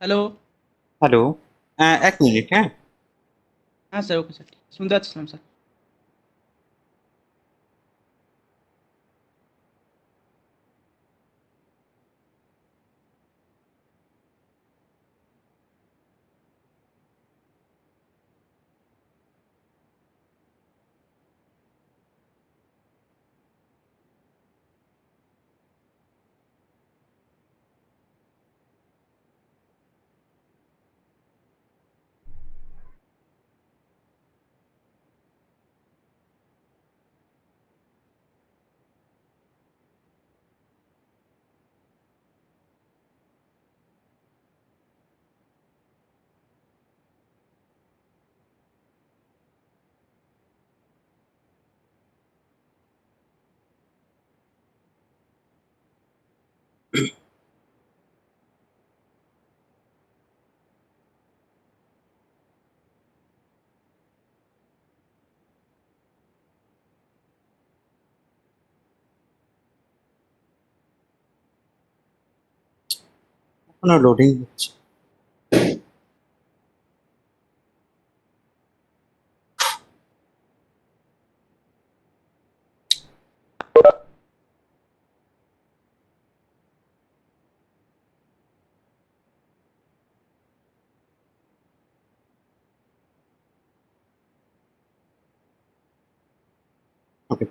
Hello. Hello. ১ minute, হ্যাঁ? হ্যাঁ sir, okay sir. শুনতে পাচ্ছিলাম স্যার। এখনো লোডিং হচ্ছে। ওকে।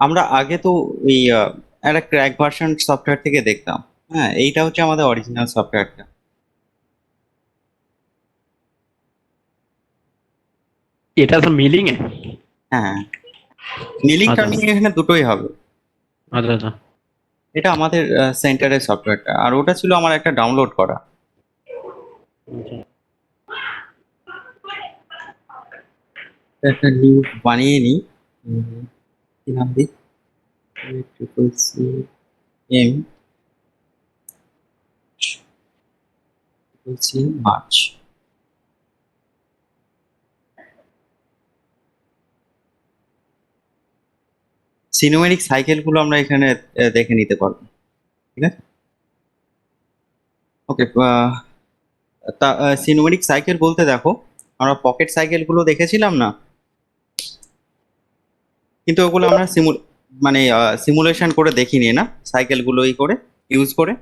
আমরা আগে তো ওই একটা ক্র্যাক ভার্সন সফটওয়্যার থেকে দেখতাম। হ্যাঁ, এইটা হচ্ছে আমাদের অরিজিনাল সফটওয়্যারটা। এটা তো মিলিং এ। হ্যাঁ, মিলিং আচ্ছা টার্মিং এখানে দুটোই হবে। আচ্ছা আচ্ছা। এটা আমাদের সেন্টারের সফটওয়্যারটা, আর ওটা ছিল আমার একটা ডাউনলোড করা। আচ্ছা। একটা নিউ বানিয়ে নিই। কি নাম দিই? Triple C M triple C march. সিনোমেরিক সাইকেল গুলো আমরা এখানে দেখে নিতে পারবো। ঠিক আছে। ওকে। তা সিনোমেরিক সাইকেল বলতে দেখো, আমরা পকেট সাইকেল গুলো দেখেছিলাম না, কিন্তু ওগুলো আমরা মানে সিমুলেশন করে দেখিনি না, সাইকেল গুলোই করে ইউজ করে।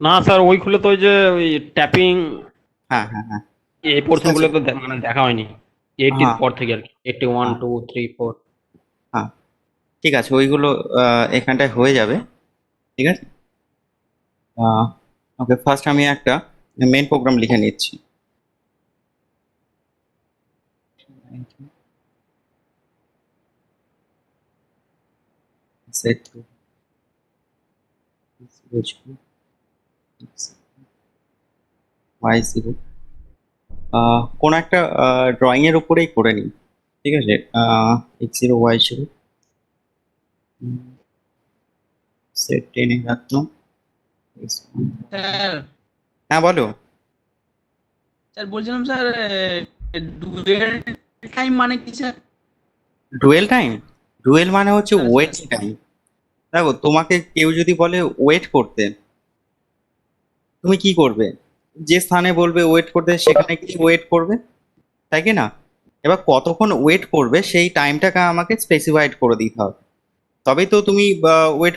না স্যার, ওই খুলে তো ওই যে ওই ট্যাপিং হ্যাঁ, হ্যাঁ, হ্যাঁ। এই ঠিক পোর্শন আছে। গুলো তো মানে দেখা হয়নি। এইটির হ্যাঁ, পর থেকে আর কি, 81 হ্যাঁ, 2 3 4। হ্যাঁ। ঠিক আছে, ওইগুলো এখানটায় হয়ে যাবে। ঠিক আছে। ওকে, ফার্স্ট আমি একটা মেন প্রোগ্রাম লিখে নিচ্ছি। সেট ওয়াই জিরো, কোন একটা ড্রয়িং এর উপরেই করে নিই। ঠিক আছে। X zero Y zero, set টেনে রাখলাম। স্যার, হ্যাঁ, বলো। স্যার বলছিলাম স্যার, ডুয়েল টাইম মানে কি স্যার? ডুয়েল টাইম, ডুয়েল মানে হচ্ছে হ্যাঁ স্যার। Waiting time. দেখো, তোমাকে কেউ যদি বলে ওয়েট করতে, তুমি কি করবে? যে স্থানে বলবে ওয়েট করতে সেখানে কি ওয়েট করবে, তাই কি না? এবার কতক্ষণ ওয়েট করবে সেই টাইমটাকে আমাকে স্পেসিফাইড করে দিতে হবে, তবেই তো তুমি ওয়েট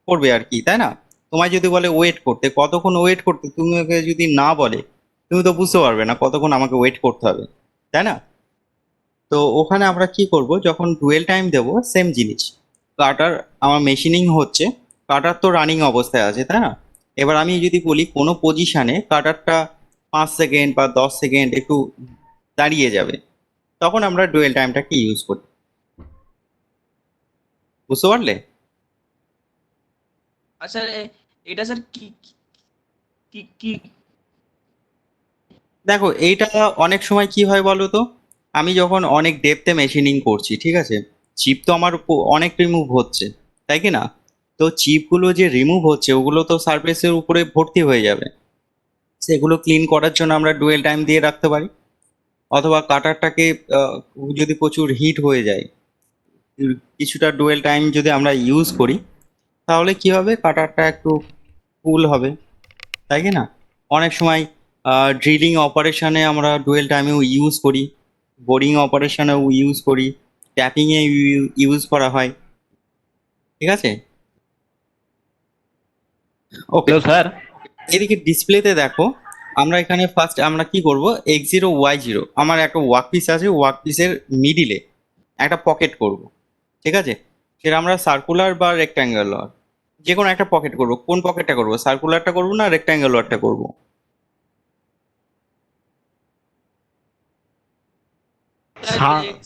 করবে আর কি, তাই না? তোমায় যদি বলে ওয়েট করতে, কতক্ষণ ওয়েট করতে, তুমি ওকে যদি না বলে, তুমি তো বুঝতে পারবে না কতক্ষণ আমাকে ওয়েট করতে হবে, তাই না? তো ওখানে আমরা কি করব, যখন ডুয়েল টাইম দেব সেম জিনিস, কাটার আমার মেশিনিং হচ্ছে, কাটার তো রানিং অবস্থায় আছে তাই না। এবার আমি যদি বলি কোনো পজিশনে কাটারটা 5 সেকেন্ড বা 10 সেকেন্ড একটু দাঁড়িয়ে যাবে, তখন আমরা ডুয়েল টাইমটাকে ইউজ করি। বুঝতে পারলে? আচ্ছা এটা স্যার কি কি কি দেখো এইটা অনেক সময় কি হয় বলো তো, আমি যখন অনেক ডেপথে মেশিনিং করছি, ঠিক আছে, চিপ তো আমার অনেক রিমুভ হচ্ছে, তাই কি না? তো চিপগুলো যে রিমুভ হচ্ছে ওগুলো তো সারফেসের উপরে ভর্তি হয়ে যাবে, সেগুলো ক্লিন করার জন্য আমরা ডুয়েল টাইম দিয়ে রাখতে পারি। অথবা কাটারটাকে যদি প্রচুর হিট হয়ে যায়, কিছুটা ডুয়েল টাইম যদি আমরা ইউজ করি, তাহলে কি হবে, কাটারটা একটু কুল হবে, তাই কি না? অনেক সময় ড্রিলিং অপারেশনে আমরা ডুয়েল টাইমেও ইউজ করি, বোরিং অপারেশনেও ইউজ করি, ট্যাপিংয়ে ইউজ করা হয়, ঠিক আছে? ওকে, হ্যালো স্যার। এদিকে ডিসপ্লেতে দেখো, আমরা এখানে ফার্স্ট আমরা কি করব, X0 Y0, আমার একটা ওয়ার্ক পিস আছে, ওয়ার্ক পিসের মিডিলে একটা পকেট করব, ঠিক আছে? সেটা আমরা সার্কুলার বা রেক্ট্যাঙ্গুলার যে কোনো একটা পকেট করব। কোন পকেটটা করব, সার্কুলারটা করব না রেক্ট্যাঙ্গুলারটা করব?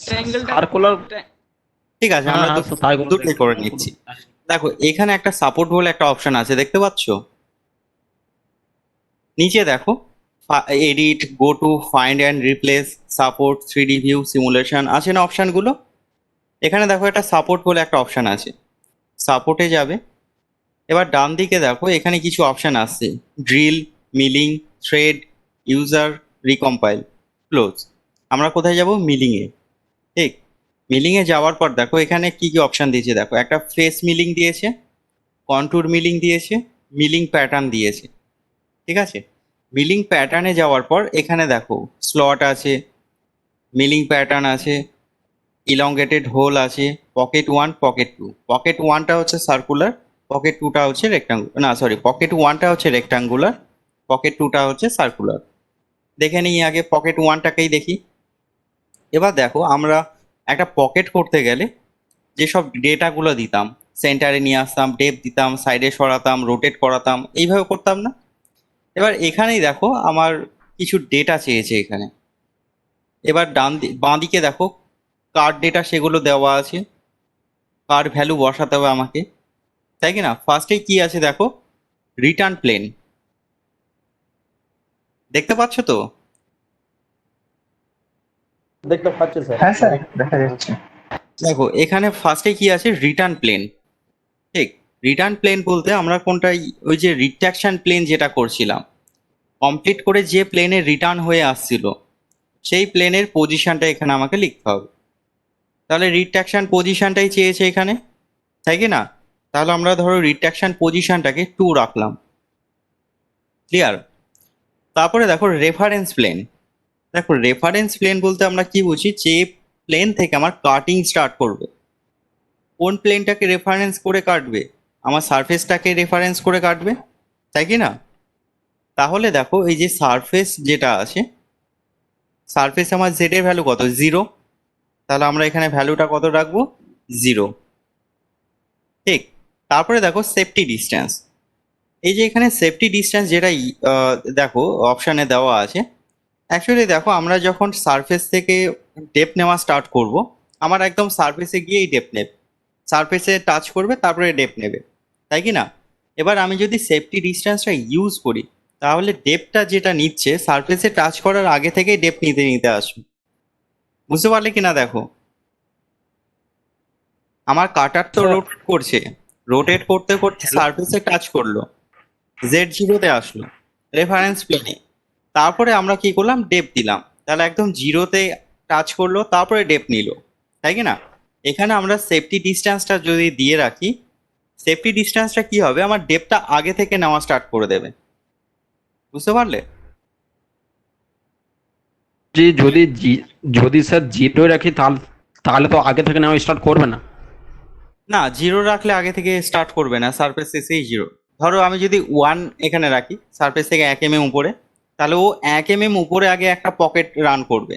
ট্রায়াঙ্গেলটা সার্কুলার। ঠিক আছে, হ্যাঁ আমরা হ্যাঁ, সার্কুলার দুটোই করে নিচ্ছি। দেখো এখানে একটা সাপোর্ট বলে একটা অপশন আছে, দেখতে পাচ্ছ? নিচে দেখো, edit, go to, find and replace, support, 3D view, simulation আছে না অপশনগুলো? এখানে দেখো একটা সাপোর্ট বলে একটা অপশন আছে, সাপোর্টে যাবে। এবার ডান দিকে দেখো এখানে কিছু অপশন আসছে, drill, milling, thread, user, recompile, close. আমরা কোথায় যাব, মিলিং এ। ঠিক, মিলিং এ যাওয়ার পর দেখো এখানে কি কি অপশন দিয়েছে, দেখো একটা ফেস মিলিং দিয়েছে, কন্ট্যুর মিলিং দিয়েছে, মিলিং প্যাটার্ন দিয়েছে, ঠিক আছে? মিলিং প্যাটার্নে যাওয়ার পর এখানে দেখো স্লট আছে, মিলিং প্যাটার্ন আছে, ইলংগেটেড হোল আছে, পকেট 1, পকেট 2। পকেট 1টা হচ্ছে সার্কুলার, পকেট 2টা হচ্ছে রেক্টাঙ্গুলার, না সরি, পকেট 1টা হচ্ছে রেক্টাঙ্গুলার, পকেট 2টা হচ্ছে সার্কুলার। দেখে নিই আগে পকেট 1টাকেই দেখি। এবার দেখো আমরা একটা পকেট করতে গেলে যেসব ডেটাগুলো দিতাম, সেন্টারে নিয়ে আসতাম, ডেপ দিতাম, সাইডে সরাতাম, রোটেট করাতাম, এইভাবে করতাম না? এবার এখানেই দেখো আমার কিছু ডেটা চেয়েছে এখানে। এবার বাঁ দিকে দেখো কার ডেটা সেগুলো দেওয়া আছে, কার ভ্যালু বসাতে হবে আমাকে, তাই কি না? ফার্স্টে কি আছে দেখো, রিটার্ন প্লেন, দেখতে পাচ্ছ তো? দেখতে পাচ্ছি স্যার। হ্যাঁ স্যার, দেখা যাচ্ছে। দেখো এখানে ফার্স্টে কি আছে, রিটার্ন প্লেন। ঠিক, রিটার্ন প্লেন বলতে আমরা কোনটা, ওই যে রিট্রাকশন প্লেন যেটা করছিলাম, কমপ্লিট করে যে প্লেনে রিটার্ন হয়ে আসছিল, সেই প্লেনের পজিশনটা এখানে আমাকে লিখতে হবে। তাহলে রিট্রাকশন পজিশনটাই চেয়েছে এখানে, তাই কি না? তাহলে আমরা ধরো রিট্রাকশন পজিশনটাকে 2 রাখলাম, ক্লিয়ার? তারপরে দেখো রেফারেন্স প্লেন। দেখো রেফারেন্স প্লেন বলতে আমরা কি বুঝি, যে প্লেন থেকে আমার কাটিং স্টার্ট করবে, কোন প্লেনটাকে রেফারেন্স করে কাটবে, আমার সারফেসটাকে রেফারেন্স করে কাটবে, তাই কি না? তাহলে দেখো এই যে সারফেস যেটা আছে, সারফেস আমার জেড এর ভ্যালু কত, 0। তাহলে আমরা এখানে ভ্যালুটা কত রাখবো, 0। ঠিক, তারপরে দেখো সেফটি ডিস্টেন্স। এই যে এখানে সেফটি ডিস্টেন্স যেটা দেখো অপশানে দেওয়া আছে, অ্যাকচুয়ালি দেখো আমরা যখন সারফেস থেকে ডেপ নেওয়া স্টার্ট করব, আমার একদম সারফেসে গিয়েই ডেপ নেবে, সারফেসে টাচ করবে তারপরে ডেপ নেবে, তাই কি না? এবার আমি যদি সেফটি ডিস্টেন্সটা ইউজ করি, তাহলে ডেপটা যেটা নিচ্ছে সারফেসে টাচ করার আগে থেকেই ডেপ নিতে নিতে আসবে। বুঝতে পারলে কিনা দেখো, আমার কাটার তো স্যার। রোটেট করছে, রোটেট করতে করতে সারফেসে টাচ করলো, Z0-তে আসলো, রেফারেন্স প্লেনে। তারপরে আমরা কি করলাম, ডেপ দিলাম, তাহলে একদম 0-তে টাচ করলো, তারপরে ডেপ নিল, তাই কি না? এখানে আমরা সেফটি ডিস্টেন্সটা যদি দিয়ে রাখি, সেফটি ডিস্টেন্সটা কি হবে, আমার ডেপটা আগে থেকে নেওয়া স্টার্ট করে দেবে। বুঝতে পারলে? জি, যদি স্যার জিরো রাখি তাহলে তাহলে তো আগে থেকে নেওয়া স্টার্ট করবে না। না, 0 রাখলে আগে থেকে স্টার্ট করবে না, সারফেস এসেই 0। ধরো আমি যদি 1 এখানে রাখি, সারফেস থেকে 1 mm উপরে, তাহলে ও 1 mm উপরে আগে একটা পকেট রান করবে,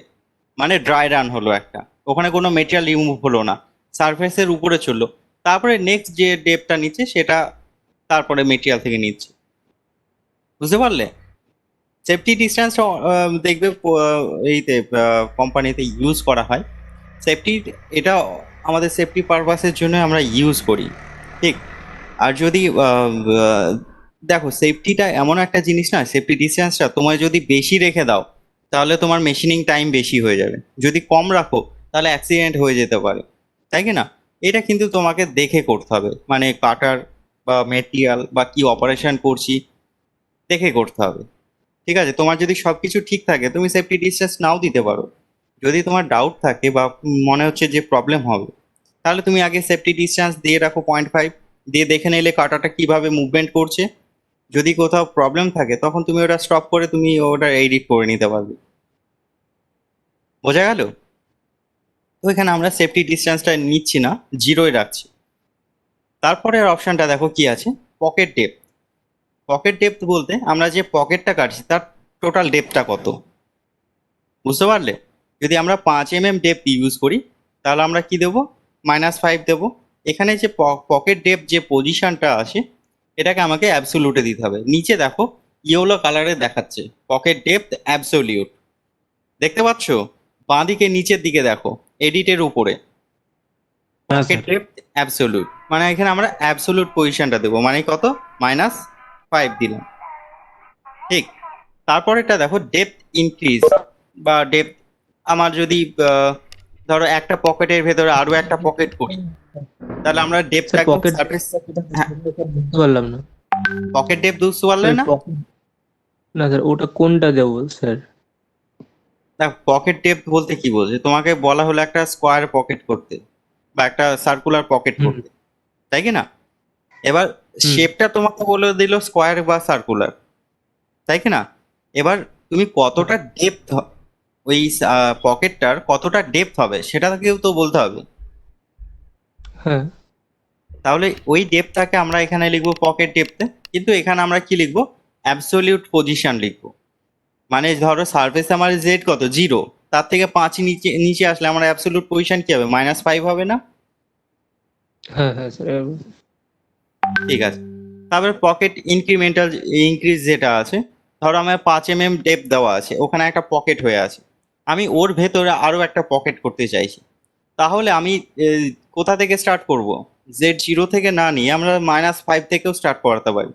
মানে ড্রাই রান হলো একটা, ওখানে কোনো মেটেরিয়াল রিমুভ হলো না, সারফেসের উপরে চললো। তারপরে নেক্সট যে ডেপটা নিচ্ছে সেটা তারপরে মেটেরিয়াল থেকে নিচ্ছে। বুঝতে পারলে? সেফটি ডিস্টেন্স দেখবে এইতে কোম্পানিতে ইউজ করা হয়। সেফটি, এটা আমাদের সেফটি পারপাসের জন্য আমরা ইউজ করি, ঠিক। আর যদি দেখো সেফটিটা এমন একটা জিনিস না, সেফটি ডিস্টেন্সটা তোমার যদি বেশি রেখে দাও তাহলে তোমার মেশিনিং টাইম বেশি হয়ে যাবে, যদি কম রাখো তাহলে অ্যাক্সিডেন্ট হয়ে যেতে পারে, তাই কি না? এটা কিন্তু তোমাকে দেখে করতে হবে, মানে কাটার বা মেটেরিয়াল বা কি অপারেশন করছি দেখে করতে হবে। ঠিক আছে, তোমার যদি সবকিছু ঠিক থাকে তুমি সেফটি ডিসটেন্স নাও দিতে পারো। যদি তোমার ডাউট থাকে বা মনে হচ্ছে যে প্রবলেম হবে, তাহলে তুমি আগে সেফটি ডিসটেন্স দিয়ে রাখো 0.5, দিয়ে দেখে নিলে কাঁটাটা কিভাবে মুভমেন্ট করছে। যদি কোথাও প্রবলেম থাকে তখন তুমি ওটা স্টপ করে তুমি ওটা এডিট করে নিতে পারবে। বোঝা গেল? তো এখানে আমরা সেফটি ডিসটেন্সটা নিচ্ছি না, জিরোই রাখছি। তারপরের অপশনটা দেখো কি আছে, পকেট ডেপথ। পকেট ডেপথ বলতে আমরা যে পকেটটা কাটছি তার টোটাল ডেপথটা কত, বুঝতে পারলে? যদি আমরা 5 mm ডেপথ ইউজ করি তাহলে আমরা কি দেবো, -5 দেবো। এখানে যে পকেট ডেপথ যে পজিশনটা আছে এটাকে আমাকে অ্যাবসোলিউটে দিতে হবে। নিচে দেখো ইয়েলো কালারে দেখাচ্ছে পকেট ডেপথ অ্যাবসোলিউট, দেখতে পাচ্ছ? বাঁদিকে নিচের দিকে দেখো, এডিটের উপরে হ্যাঁ পকেট স্যার। ডেপথ অ্যাবসোলিউট, মানে এখানে আমরা অ্যাবসোলিউট পজিশনটা দেবো, মানে কত, -5 দিলাম, ঠিক। তারপরেরটা দেখো ডেপথ ইনক্রিজ বা ডেপথ। আমার যদি ধরো একটা পকেটের ভেতরে আরো একটা পকেট করি তাহলে আমরা ডেপথটা স্যার একদম পকেট সারফেস। হ্যাঁ, বুঝতে পারলাম না পকেট ডেপথ বুঝতে পারলে স্যার না? পকেট না স্যার, ওটা কোনটা দেবো স্যার? দেখ পকেট ডেপথ বলতে কি বলছে, তোমাকে বলা হলো একটা স্কোয়ার পকেট করতে বা একটা সার্কুলার পকেট হুম করতে, তাই কি না? এবার হুম শেপটা তোমাকে বলে দিল স্কোয়ার বা সার্কুলার, তাই কি না? এবার তুমি কতটা ডেপথ, ওই পকেটটার কতটা ডেপথ হবে সেটাকেও তো বলতে হবে। হ্যাঁ তাহলে ওই ডেপথটাকে আমরা এখানে লিখবো পকেট ডেপথে, কিন্তু এখানে আমরা কি লিখবো, অ্যাবসোলিউট পজিশন লিখবো। মানে ধরো সারফেস আমার জেড কত, 0, তার থেকে 5 নিচে নিচে আসলে আমার অ্যাবসোলিউট পজিশন কি হবে, -5 হবে না? হ্যাঁ হ্যাঁ স্যার ঠিক আছে। তারপরে পকেট ইনক্রিমেন্টাল ইনক্রিজ যেটা আছে, ধরো আমার 5 mm ডেপথ দেওয়া আছে, ওখানে একটা পকেট হয়ে আছে, আমি ওর ভেতরে আরো একটা পকেট করতে চাইছি। তাহলে আমি কোথা থেকে স্টার্ট করব, Z0 থেকে না নিয়ে আমরা -5 থেকেও স্টার্ট করাতে পারি,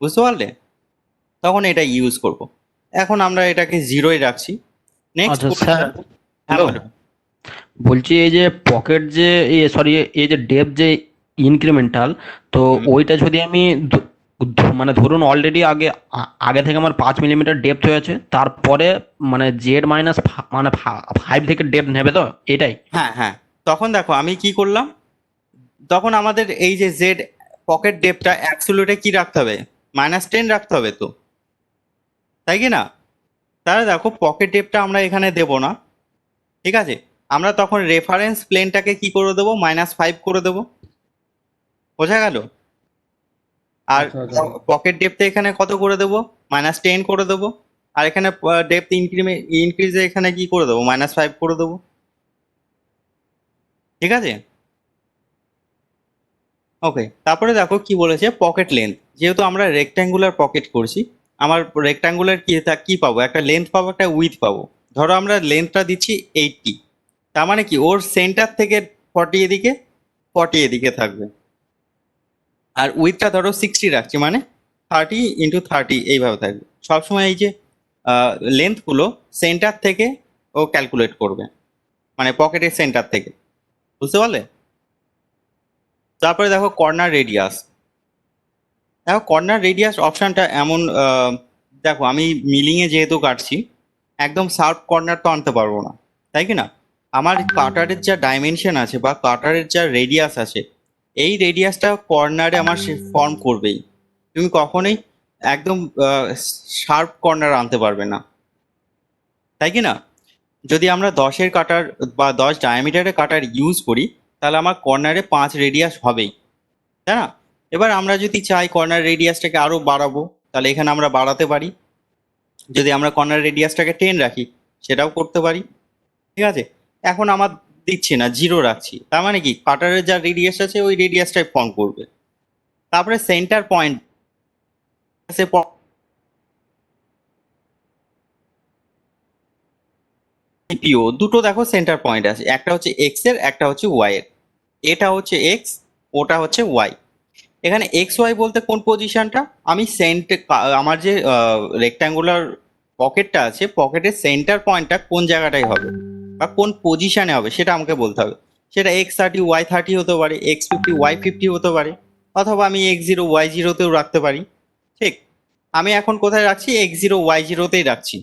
বুঝতে পারলে? তখন এটা ইউজ করব। এখন আমরা এটাকে জিরোই রাখছি। নেক্সট, আচ্ছা স্যার, হ্যাঁ হ্যালো, বলো। বলছি এই যে পকেট যে সরি এই যে ডেপ যে ইনক্রিমেন্টাল, তো হুম, ওইটা যদি আমি মানে ধরুন অলরেডি আগে থেকে আমার 5 মিলিমিটার ডেপথ হয়ে আছে, তারপরে মানে জেড মাইনাস মানে 5 থেকে ডেপথ নেবে, তো এটাই? হ্যাঁ হ্যাঁ, তখন দেখো আমি কি করলাম, তখন আমাদের এই যে জেড পকেট ডেপটা অ্যাবসলিউটে কি রাখতে হবে, -10 রাখতে হবে তো, তাই কি না? তাহলে দেখো পকেট ডেপটা আমরা এখানে দেব না, ঠিক আছে। আমরা তখন রেফারেন্স প্লেনটাকে কি করে দেবো, -5 করে দেবো। বোঝা গেল? আর আচ্ছা আচ্ছা পকেট ডেপথে এখানে কত করে দেবো, -10 করে দেবো। আর এখানে ডেপথ ইনক্রিজে এখানে কি করে দেবো, -5 করে দেবো, ঠিক আছে। ওকে, তারপরে দেখো কি বলেছে, পকেট লেন্থ। যেহেতু আমরা রেক্ট্যাঙ্গুলার পকেট করছি, আমার রেক্ট্যাঙ্গুলার কি কি পাবো, একটা লেন্থ পাবো, একটা উইথ পাবো। ধরো আমরা লেন্থটা দিচ্ছি 80, তার মানে কি ওর সেন্টার থেকে 40 এদিকে, 40 এদিকে থাকবে। আর উইথটা ধরো 60 রাখছি, মানে 30 × 30 এইভাবে থাকবে সবসময়। এই যে লেন্থগুলো সেন্টার থেকে ও ক্যালকুলেট করবে, মানে পকেটের সেন্টার থেকে, বুঝতে পারলে? তারপরে দেখো কর্নার রেডিয়াস। দেখো কর্নার রেডিয়াস অপশনটা এমন, দেখো আমি মিলিংয়ে যেহেতু কাটছি, একদম শার্প কর্নার তো আনতে পারবো না, তাই কি না? আমার কাটারের যা ডাইমেনশন আছে বা কাটারের যা রেডিয়াস আছে, এই রেডিয়াসটা কর্নারে আমার সে ফর্ম করবেই। তুমি কখনোই একদম শার্প কর্নার আনতে পারবে না, তাই কি না? যদি আমরা 10-এর কাটার বা 10 ডায়ামিটারের কাটার ইউজ করি তাহলে আমার কর্নারে 5 রেডিয়াস হবেই, তাই না? এবার আমরা যদি চাই কর্নার রেডিয়াসটাকে আরো বাড়াবো তাহলে এখানে আমরা বাড়াতে পারি। যদি আমরা কর্নার রেডিয়াসটাকে 10 রাখি সেটাও করতে পারি, ঠিক আছে। এখন আমার দিচ্ছি না, জিরো রাখছি, তার মানে কি কাটারের যা রেডিয়াস আছে ওই রেডিয়াসটাই ফর্ম করবে। তারপরে সেন্টার পয়েন্ট পিও দুটো দেখো সেন্টার পয়েন্ট আছে, একটা হচ্ছে এক্স এর, একটা হচ্ছে ওয়াই এর। এটা হচ্ছে এক্স, ওটা হচ্ছে ওয়াই। এখানে এক্স ওয়াই বলতে কোন পজিশনটা, আমি আমার যে রেক্ট্যাঙ্গুলার পকেটটা আছে, পকেটের সেন্টার পয়েন্টটা কোন জায়গাটায় হবে বা কোন পজিশনে হবে সেটা আমাকে বলতে হবে। সেটা x30 y30 হতে পারে, x50 y50 হতে পারে, অথবা আমি x0 y0তেও রাখতে পারি। ঠিক, আমি এখন কোথায় রাখছি, x0 y0তেই রাখছি।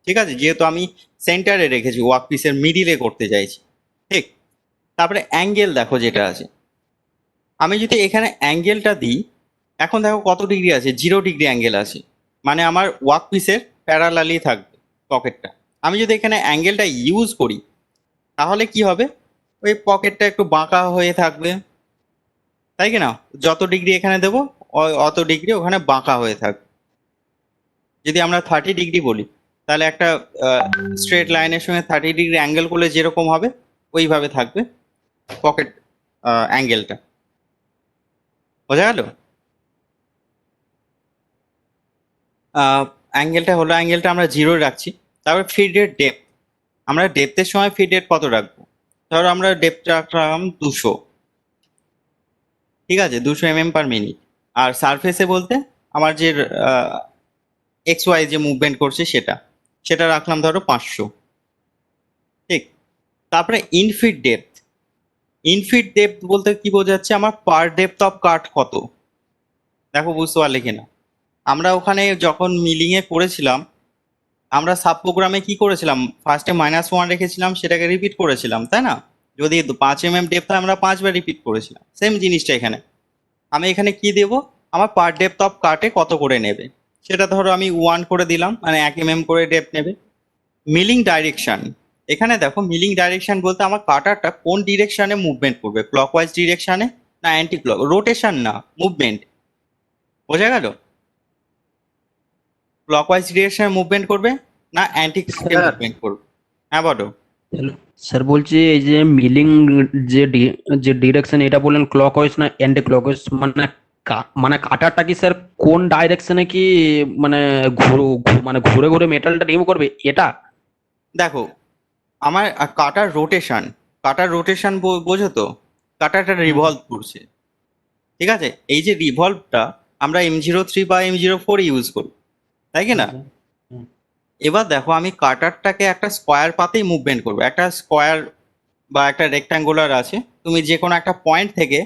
ঠিক আছে, যেহেতু আমি সেন্টারে রেখেছি, ওয়ার্ক পিসের মিডিলে করতে চাইছি। ঠিক, তারপরে অ্যাঙ্গেল দেখো যেটা আছে, আমি যদি এখানে অ্যাঙ্গেলটা দিই, এখন দেখো কত ডিগ্রি আছে, 0 ডিগ্রি অ্যাঙ্গেল আছে, মানে আমার ওয়ার্ক পিসের প্যারালালি থাকবে পকেটটা। আমি যদি এখানে অ্যাঙ্গেলটা ইউজ করি তাহলে কি হবে, ওই পকেটটা একটু বাঁকা হয়ে থাকবে, তাই কি না? যত ডিগ্রি এখানে দেবো অত ডিগ্রি ওখানে বাঁকা হয়ে থাকবে। যদি আমরা 30 ডিগ্রি বলি তাহলে একটা স্ট্রেট লাইনের সঙ্গে 30 ডিগ্রি অ্যাঙ্গেল করলে যেরকম হবে ওইভাবে থাকবে পকেট অ্যাঙ্গেলটা। বোঝা গেল? অ্যাঙ্গেলটা আমরা জিরো রাখছি। তারপর ফিডের ডেপথ, আমরা ডেপথের সময় ফিডের কত রাখবো, ধরো আমরা ডেপথ রাখলাম 200, ঠিক আছে, 200 mm/মিনিট। আর সারফেসে বলতে আমার যে এক্স ওয়াই যে মুভমেন্ট করছে সেটা রাখলাম ধরো 500। ঠিক, তারপরে ইনফিট ডেপথ বলতে কি বোঝাচ্ছে, আমার পার ডেপথ অফ কাট কত, দেখো বুঝতে পারলে কিনা। আমরা ওখানে যখন মিলিংয়ে করেছিলাম, আমরা সাব প্রোগ্রামে কি করেছিলাম, ফার্স্টে -1 রেখেছিলাম, সেটাকে রিপিট করেছিলাম, তাই না? যদি 5 mm ডেপথ আমরা 5 বার রিপিট করেছিলাম, সেম জিনিসটা এখানে। আমি এখানে কি দেব, আমার পার ডেপথ অফ কাটে কত করে নেবে সেটা ধরো আমি 1 করে দিলাম, মানে 1 mm করে ডেপথ নেবে। মিলিং ডাইরেকশন, এখানে দেখো মিলিং ডাইরেকশন বলতে আমার কাটারটা কোন ডিরেকশনে মুভমেন্ট করবে, ক্লকওয়াইজ ডিরেকশনে না অ্যান্টি ক্লক, রোটেশন না মুভমেন্ট। বোঝা গেল? ক্লকওয়াইজ ডিরেকশনে মুভমেন্ট করবে না অ্যান্টি ক্লকে স্যার মুভমেন্ট করবে? হ্যাঁ বলো। স্যার বলছি এই যে মিলিং যে ডিরেকশন এটা বললেন ক্লকওয়াইজ না অ্যান্টি ক্লকওয়াইজ, মানে মানে কাটারটা কি স্যার কোন ডাইরেকশনে কি মানে মানে ঘুরে ঘুরে মেটালটা রিমুভ করবে এটা? দেখো আমার কাটার রোটেশন বোঝো তো, কাটারটা রিভলভ করছে, ঠিক আছে? এই যে রিভলভটা আমরা M03 বা M04 ইউজ করি, তাই কি না? এবার দেখো আমি কাটারটাকে একটা স্কোয়ার পাতেই মুভমেন্ট করবো, একটা স্কোয়ার বা একটা রেক্ট্যাঙ্গুলার আছে, তুমি যে কোনো একটা পয়েন্ট থেকে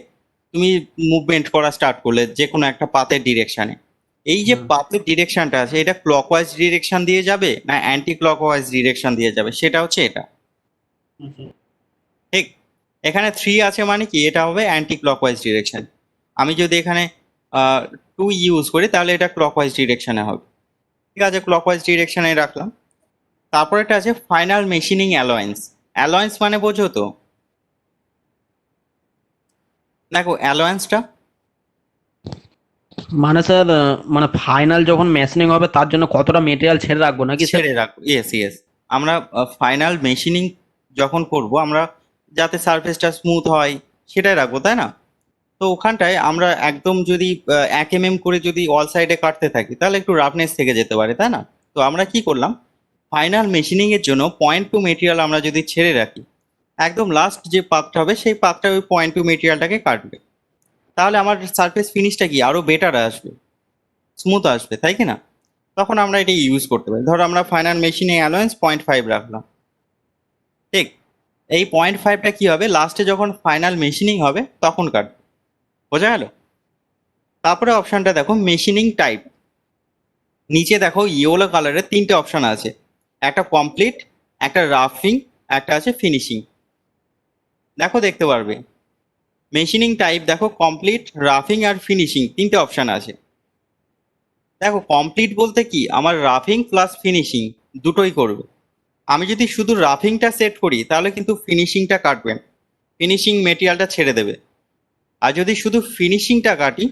তুমি মুভমেন্ট করা স্টার্ট করলে যে কোনো একটা পাথের ডিরেকশনে, এই যে পাথের ডিরেকশনটা আছে এটা ক্লকওয়াইজ ডিরেকশন দিয়ে যাবে না অ্যান্টি ক্লকওয়াইজ ডিরেকশন দিয়ে যাবে, সেটা হচ্ছে এটা। ঠিক, এখানে 3 আছে মানে কি এটা হবে অ্যান্টি ক্লকওয়াইজ ডিরেকশন। আমি যদি এখানে 2 ইউজ করি তাহলে এটা ক্লকওয়াইজ ডিরেকশনে হবে। ঠিক আছে, ক্লকওয়াইজ ডিরেকশনে রাখলাম। তারপর এটা আছে ফাইনাল মেশিনিং অ্যালোয়েন্স। অ্যালোয়েন্স মানে বোঝো তো, দেখো অ্যালোয়েন্সটা মানে স্যার মানে ফাইনাল যখন মেশিনিং হবে তার জন্য কতটা মেটেরিয়াল ছেড়ে রাখবো নাকি স্যার? ছেড়ে রাখবো, ইয়েস ইয়েস। আমরা ফাইনাল মেশিনিং যখন করব আমরা যাতে সারফেসটা স্মুথ হয় সেটাই রাখবো, তাই না? তো ওখানটায় আমরা একদম যদি 1 mm করে যদি অল সাইডে কাটতে থাকি তাহলে একটু রাফনেস থেকে যেতে পারে, তাই না? তো আমরা কি করলাম, ফাইনাল মেশিনিং এর জন্য 0.2 মেটেরিয়াল আমরা যদি ছেড়ে রাখি, একদম লাস্ট যে পাতটা হবে সেই পাতটা ওই 0.2 মেটেরিয়ালটাকে কাটবে, তাহলে আমার সারফেস ফিনিশটা কি আরো বেটার আসবে, স্মুথ আসবে, তাই কি না? তখন আমরা এটা ইউজ করতে পারি। ধরো আমরা ফাইনাল মেশিনে অ্যালোয়েন্স 0.5 রাখলাম। ঠিক, এই 0.5টা কি হবে, লাস্টে যখন ফাইনাল মেশিনিং হবে তখন কাটবে। বোঝা গেল? তারপরে অপশনটা দেখো মেশিনিং টাইপ, নিচে দেখো ইয়েলো কালারের 3টে অপশন আছে, একটা কমপ্লিট, একটা রাফিং, একটা আছে ফিনিশিং। দেখো দেখতে পারবে মেশিনিং টাইপ, দেখো কমপ্লিট, রাফিং আর ফিনিশিং 3টে অপশন আছে। দেখো কমপ্লিট বলতে কি আমার রাফিং প্লাস ফিনিশিং দুটোই করবে। আমি যদি শুধু রাফিংটা সেট করি তাহলে কিন্তু ফিনিশিংটা কাটবে, ফিনিশিং মেটেরিয়ালটা ছেড়ে দেবে। আর যদি শুধু ফিনিশিংটা কাটি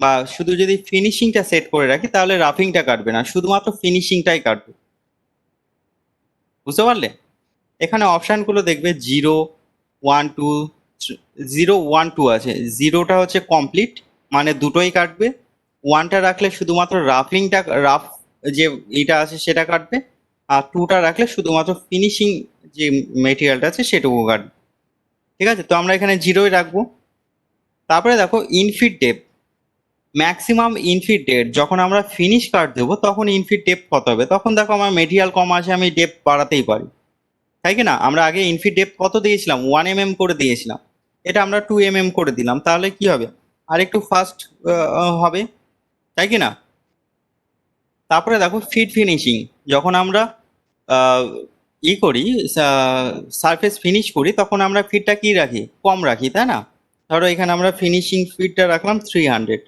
বা শুধু যদি ফিনিশিংটা সেট করে রাখি তাহলে রাফিংটা কাটবে না, শুধুমাত্র ফিনিশিংটাই কাটবে। বুঝতে পারলে? এখানে অপশানগুলো দেখবে 0, 1, 2, 0, 1, 2 আছে। 0টা হচ্ছে কমপ্লিট, মানে দুটোই কাটবে। 1টা রাখলে শুধুমাত্র রাফ যে এটা আছে সেটা কাটবে, আর 2টা রাখলে শুধুমাত্র ফিনিশিং যে মেটেরিয়ালটা আছে সেটুকু কাটবে। ঠিক আছে, তো আমরা এখানে 0ই রাখবো। তারপরে দেখো Infit depth, maximum Infit depth, যখন আমরা ফিনিশ কাট দেবো তখন ইনফিট ডেপথ কত হবে? তখন দেখো আমার মেটেরিয়াল কম আছে, আমি ডেপথ বাড়াতেই পারি, তাই কি না? আমরা আগে ইনফিট ডেপথ কত দিয়েছিলাম? 1 mm করে দিয়েছিলাম, এটা আমরা 2 mm করে দিলাম, তাহলে কি হবে? আর একটু ফাস্ট হবে, তাই কি না? তারপরে দেখো ফিট ফিনিশিং, যখন আমরা আহ, করি, সারফেস ফিনিশ করি, তখন আমরা ফিটটা কি রাখি? কম রাখি, তাই না? ধরো এখানে আমরা ফিনিশিং ফিটটা রাখলাম 300।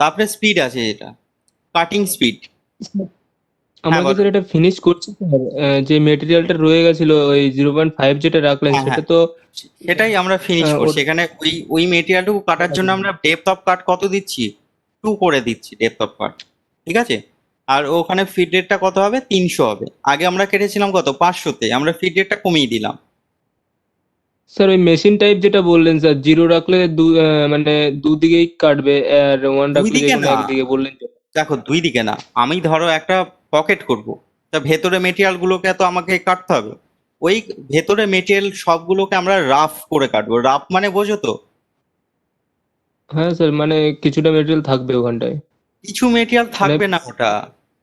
তারপরে স্পিড আছে, এটা কাটিং স্পিড। আমরা হ্যাঁ কি বলো। স্যার এটা ফিনিশ করছি স্যার? যে মেটেরিয়ালটা রয়ে গেছিল ওই 0.5 যেটা রাখলেন হ্যাঁ, সেটা হ্যাঁ, তো সেটাই আমরা ফিনিশ করছি। ওটা এখানে ওই মেটেরিয়ালটুকু কাটার জন্য আমরা ডেপথ অফ কাট কত দিচ্ছি? 2 করে দিচ্ছি ডেপথ অফ কাট, ঠিক আছে? আর ওখানে ফিট রেটটা কত হবে? 300 হবে। আগে আমরা কেটেছিলাম কত? 500-তে, আমরা ফিট রেটটা কমিয়ে দিলাম। স্যার ওই মেশিন টাইপ যেটা বললেন স্যার, 0 রাখলে মানে দুদিকেই কাটবে আর 1 দুই রাখলে যে দিকে কোনো না, একদিকে বললেন যে। দেখো দুই দিকে না, আমি ধরো একটা পকেট করব, তা ভেতরে মেটেরিয়াল গুলোকে তো আমাকে কাটতে হবে। ওই ভেতরে মেটেরিয়াল সবগুলোকে আমরা রাফ করে কাটবো। রাফ মানে বোঝো তো? হ্যাঁ স্যার, মানে কিছুটা মেটেরিয়াল থাকবে ওখানটায়। কিছু মেটেরিয়াল মানে থাকবে না ওটা।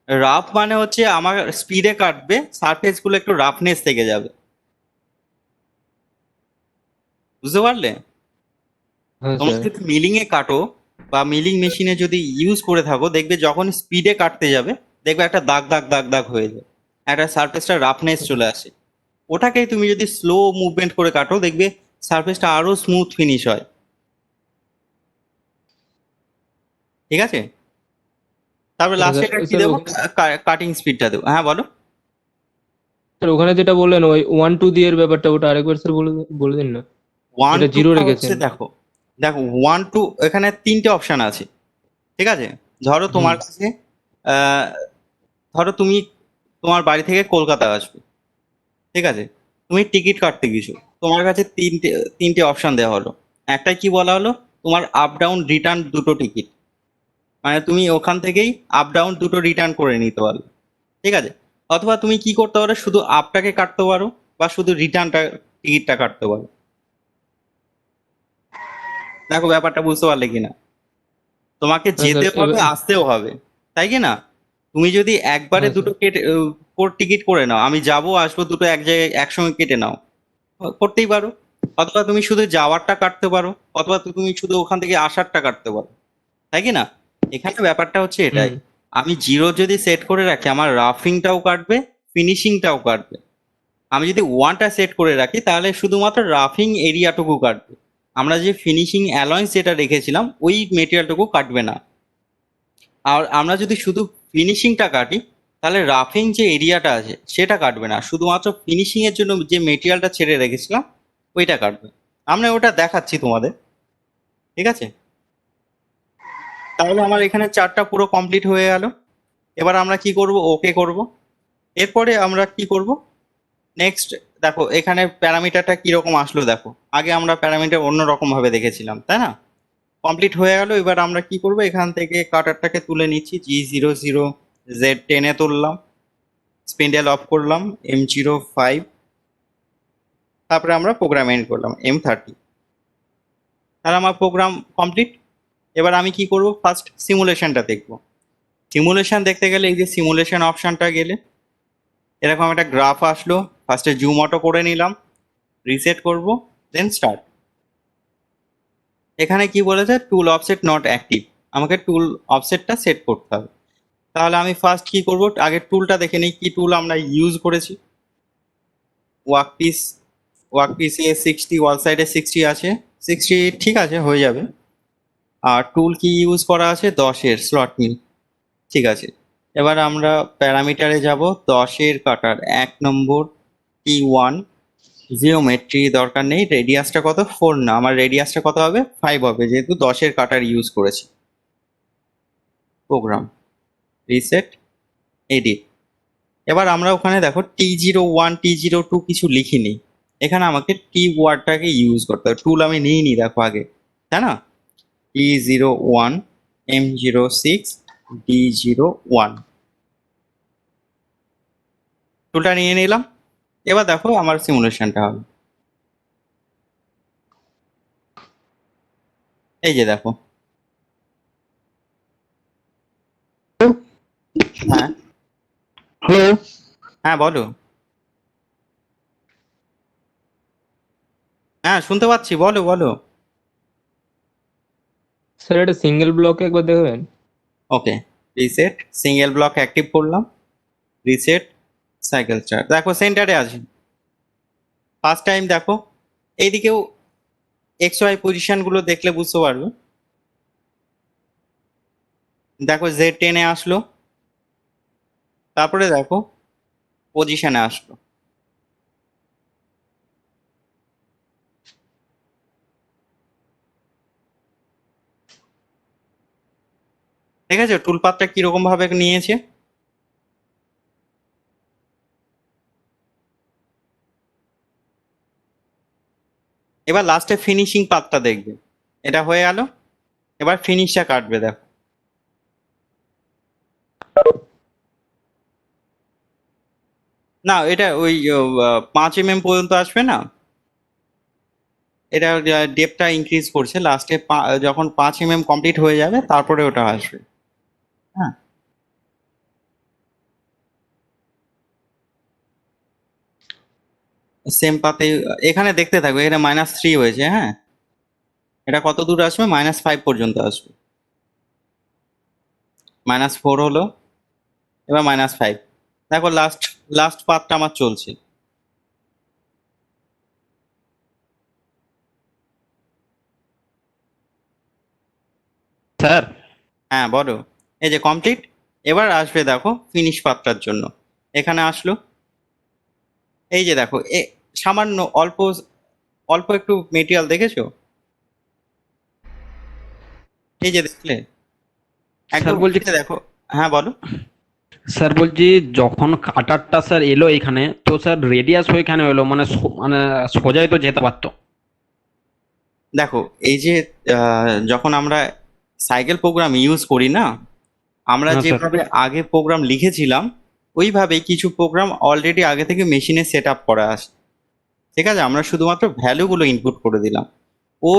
রাফ মানে হচ্ছে আমার স্পিডে কাটবে, সারফেস গুলো একটু রাফনেস থেকে যাবে, বুঝতে পারলে? হ্যাঁ তোমরা স্যার। যদি মিলিং এ কাটো বা মিলিং মেশিনে যদি ইউজ করে থাকো, দেখবে যখন স্পিডে কাটতে যাবে, দেখবে একটা দাগ দাগ দাগ দাগ হয়ে যায়, একটা সারফেসটা রাফনেস চলে আসে। ওটাকেই তুমি যদি স্লো মুভমেন্ট করে কাটো, দেখবে সারফেসটা আরো স্মুথ ফিনিশ হয়, ঠিক আছে? তারপরে আচ্ছা লাস্টে স্যার, এটা কি স্যার দেবো? ওখানে কাটিং স্পিডটা দেবো। হ্যাঁ বলো। স্যার ওখানে যেটা বললেন ওই 1-2 দিয়ে এর ব্যাপারটা, ওটা আরেকবার স্যার বলে বলে দিন না। 1, যেটা 0 2টা হচ্ছে, রেখেছেন। দেখো দেখো 1, 2 এখানে 3টে অপশন আছে, ঠিক আছে? ধরো হুম। তোমার কাছে আহ, ধরো তুমি তোমার বাড়ি থেকে কলকাতা আসবে, ঠিক আছে? তুমি টিকিট কাটতে গেছো, তোমার কাছে তিনটে তিনটে অপশন দেওয়া হলো। একটা কি বলা হলো? তোমার আপ ডাউন রিটার্ন দুটো টিকিট, মানে তুমি ওখান থেকেই আপ ডাউন দুটো রিটার্ন করে নিতে পারো, ঠিক আছে? অথবা তুমি কি করতে পারো? শুধু আপটাকে কাটতে পারো, বা শুধু রিটার্নটা টিকিটটা কাটতে পারো। দেখো ব্যাপারটা বুঝতে পারলে কিনা? তোমাকে হ্যাঁ স্যার যেতেও হবে, এবার। আসতেও হবে, তাই কি না? তুমি যদি একবারে হ্যাঁ দুটো স্যার। কেটে টিকিট করে নাও, আমি যাবো আসবো দুটো এক জায়গায় একসঙ্গে কেটে নাও, করতেই পারো। অথবা তুমি শুধু যাওয়ারটা কাটতে পারো, অথবা তুমি শুধু ওখান থেকে আসারটা কাটতে পারো, তাই কি না? এখানে ব্যাপারটা হচ্ছে হুম। এটাই। আমি 0 যদি সেট করে রাখি, আমার রাফিংটাও কাটবে, ফিনিশিংটাও কাটবে। আমি যদি 1টা সেট করে রাখি, তাহলে শুধুমাত্র রাফিং এরিয়াটুকু কাটবে। আমরা যে ফিনিশিং অ্যালয়েন্স যেটা রেখেছিলাম, ওই মেটেরিয়ালটুকু কাটবে না। আর আমরা যদি শুধু ফিনিশিংটা কাটি, তাহলে রাফিং যে এরিয়াটা আছে সেটা কাটবে না, শুধুমাত্র ফিনিশিং এর জন্য যে মেটেরিয়ালটা ছেড়ে রেখেছিলাম ওইটা কাটবে। আমরা ওটা দেখাচ্ছি তোমাদের, ঠিক আছে? তাহলে আমার এখানে চারটা পুরো কমপ্লিট হয়ে গেল। এবার আমরা কি করব? ওকে করব। এরপরে আমরা কি করব? নেক্সট, দেখো এখানে প্যারামিটারটা কিরকম আসলো দেখো। আগে আমরা প্যারামিটার অন্যরকম ভাবে দেখেছিলাম, তাই না? কমপ্লিট হয়ে গেল। এবার আমরা কি করব? এখান থেকে কাটারটাকে তুলে নিচ্ছি, G00Z10-এ তুললাম, স্পিন্ডেল অফ করলাম, M05, তারপরে আমরা প্রোগ্রাম এন্ড করলাম M30। তাহলে আমার প্রোগ্রাম কমপ্লিট। এবার আমি কি করব? ফার্স্ট সিমুলেশনটা দেখব। সিমুলেশন দেখতে গেলে এই যে সিমুলেশন অপশনটা গেলে এরকম একটা গ্রাফ আসলো। ফার্স্টে জুম অটো করে নিলাম, রিসেট করব, দেন স্টার্ট। এখানে কি বলেছে? টুল অফসেট নট অ্যাক্টিভ, আমাকে টুল অফসেটটা সেট করতে হবে। তাহলে আমি ফার্স্ট কি করব? আগে টুলটা দেখে নিই কি টুল আমরা ইউজ করেছি। ওয়ার্কপিস, ওয়ার্কপিসে 60, ওয়াল সাইডে 60 আছে, 60 ঠিক আছে, হয়ে যাবে। আর টুল কি ইউজ করা আছে? 10-এর স্লট মিল, ঠিক আছে। এবার আমরা প্যারামিটারে যাব, 10-এর কাটার 1 নম্বর T1, জিওমেট্রি দরকার নেই। রেডিয়াসটা কত? 4 না, আমার রেডিয়াসটা কত হবে? 5 হবে, যেহেতু 10-এর কাটার ইউজ করেছি। Program, reset, edit. এবার আমরা ওখানে দেখো T01 T02 কিছু লিখিনি, এখানে আমাকে টি ওয়ার্ডটাকে ইউজ করতে হবে। টুল আমি নিইনি দেখো আগে, তাই না? T01 M06 D01 টুলটা নিয়ে নিলাম। এবার দেখো আমার সিমুলেশনটা হবে, এই যে দেখো। হ্যাঁ হ্যালো হ্যাঁ বলো। হ্যাঁ শুনতে পাচ্ছি, বলো বলো। স্যার এটা সিঙ্গেল ব্লকে একবার দেখবেন। ওকে, রিসেট সিঙ্গেল ব্লক অ্যাক্টিভ করলাম, রিসেট সাইকেল স্টার্ট। দেখো সেন্টারে আছে ফার্স্ট টাইম। দেখো এইদিকেও এক্স ওয়াই পজিশনগুলো দেখলে বুঝতে পারবে। দেখো Z10-এ আসলো, তারপরে দেখো পজিশনে আসলো। ঠিক আছে, টুল পাথটা কিরকম ভাবে নিয়েছে। এবার লাস্টে ফিনিশিং পাথটা দেখবে, এটা হয়ে গেল। এবার ফিনিশটা কাটবে দেখো। না এটা ওই 5 mm পর্যন্ত আসবে না, এটা ডেপটা ইনক্রিজ করছে লাস্টে। যখন 5 mm কমপ্লিট হয়ে যাবে তারপরে ওটা আসবে। হ্যাঁ সেম পাতে এখানে দেখতে থাকবে, এখানে -3 হয়েছে। হ্যাঁ এটা কত দূর আসবে, -5 পর্যন্ত আসবে। -4 হলো, এবার -5। দেখো লাস্ট লাস্ট পাথটা আমার চলছে। স্যার। হ্যাঁ বলো। এই যে কমপ্লিট। এবার আসবে দেখো ফিনিশ পাথটার জন্য, এখানে আসলো। এই যে দেখো সামান্য অল্প অল্প একটু মেটেরিয়াল দেখেছো, এই যে দেখলে স্যার একদম বলছি এই যে দেখো। হ্যাঁ বলো। স্যার বলছি যখন কাটারটা স্যার এলো এখানে, তো স্যার রেডিয়াস হয়ে এখানে এলো, মানে মানে সোজাই তো যেতে পারতো। দেখো এই যে যখন আমরা সাইকেল প্রোগ্রাম ইউজ করি না, আমরা হ্যাঁ স্যার। যেভাবে আগে প্রোগ্রাম লিখেছিলাম ওইভাবেই কিছু প্রোগ্রাম অলরেডি আগে থেকে মেশিনে সেট আপ করা আছে। ঠিক আছে, আমরা শুধুমাত্র ভ্যালুগুলো ইনপুট করে দিলাম। ও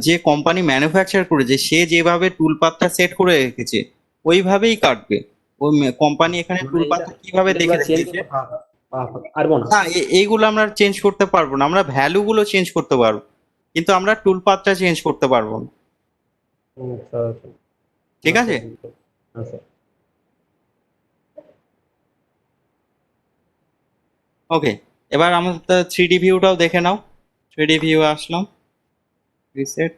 যে কোম্পানি ম্যানুফ্যাকচার করেছে সে যেভাবে টুল পাথটা সেট করে রেখেছে ওইভাবেই কাটবে। ওই কোম্পানি এখানে মানে টুল এটা পাথটা কিভাবে এটা দেখে এবার চেঞ্জ রেখেছে। করতে পারবো না। না এইগুলো আমরা চেঞ্জ করতে পারবো না, আমরা ভ্যালুগুলো চেঞ্জ করতে পারবো, কিন্তু আমরা টুল পাথটা চেঞ্জ করতে পারবো না। আচ্ছা আচ্ছা। ঠিক আচ্ছা আছে। আচ্ছা। ওকে, এবার আমরা 3D ভিউটাও দেখে নাও। 3D ভিউ আসলাম, রিসেট।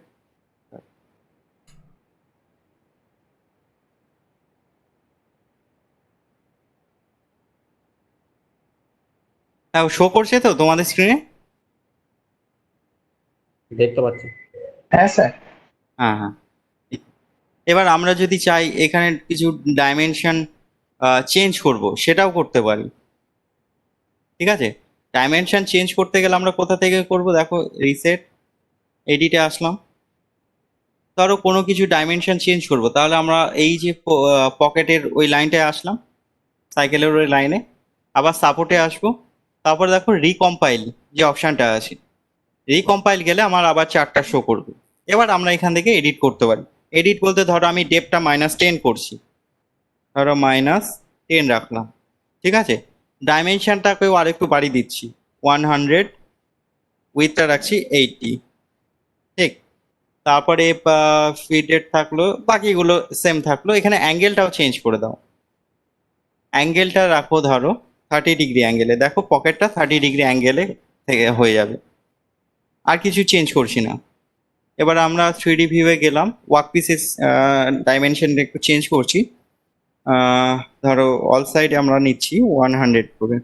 শো করছে তো তোমাদের স্ক্রিনে? দেখতে পাচ্ছি। হ্যাঁ স্যার। হ্যাঁ হ্যাঁ। এবার আমরা যদি চাই এখানে কিছু ডাইমেনশন চেঞ্জ করব, সেটাও করতে পারি। ঠিক আছে, ডাইমেনশন চেঞ্জ করতে গেলে আমরা কোথা থেকে করব, দেখো রিসেট, এডিটে আসলাম। ধরো কোনো কিছু ডাইমেনশন চেঞ্জ করব, তাহলে আমরা এই যে পকেটের ওই লাইনটায় আসলাম, সাইকেলের ওই লাইনে, আবার সাপোর্টে আসবো। তারপর দেখো রিকম্পাইল যে অপশনটা আছে, রিকম্পাইল গেলে আমার আবার চারটা শো করবে। এবার আমরা এখান থেকে এডিট করতে পারি। এডিট বলতে ধরো আমি ডেপটা -10 করছি, ধরো -10 রাখলাম। ঠিক আছে, ডাইমেনশনটাকেও আরেকটু বাড়িয়ে দিচ্ছি, 100, উইথটা রাখছি 80। ঠিক, তারপরে ফিডেড থাকলো, বাকিগুলো সেম থাকলো। এখানে অ্যাঙ্গেলটাও চেঞ্জ করে দাও, অ্যাঙ্গেলটা রাখো ধরো 30° অ্যাঙ্গেলে। দেখো পকেটটা 30° অ্যাঙ্গেলে থেকে হয়ে যাবে, আর কিছু চেঞ্জ করছি না। এবার আমরা 3D ভিউয়ে গেলাম, ওয়ার্ক পিসেস ডাইমেনশন একটু চেঞ্জ করছি। আহ, ধরো অল সাইড আমরা নিচ্ছি 100 করে।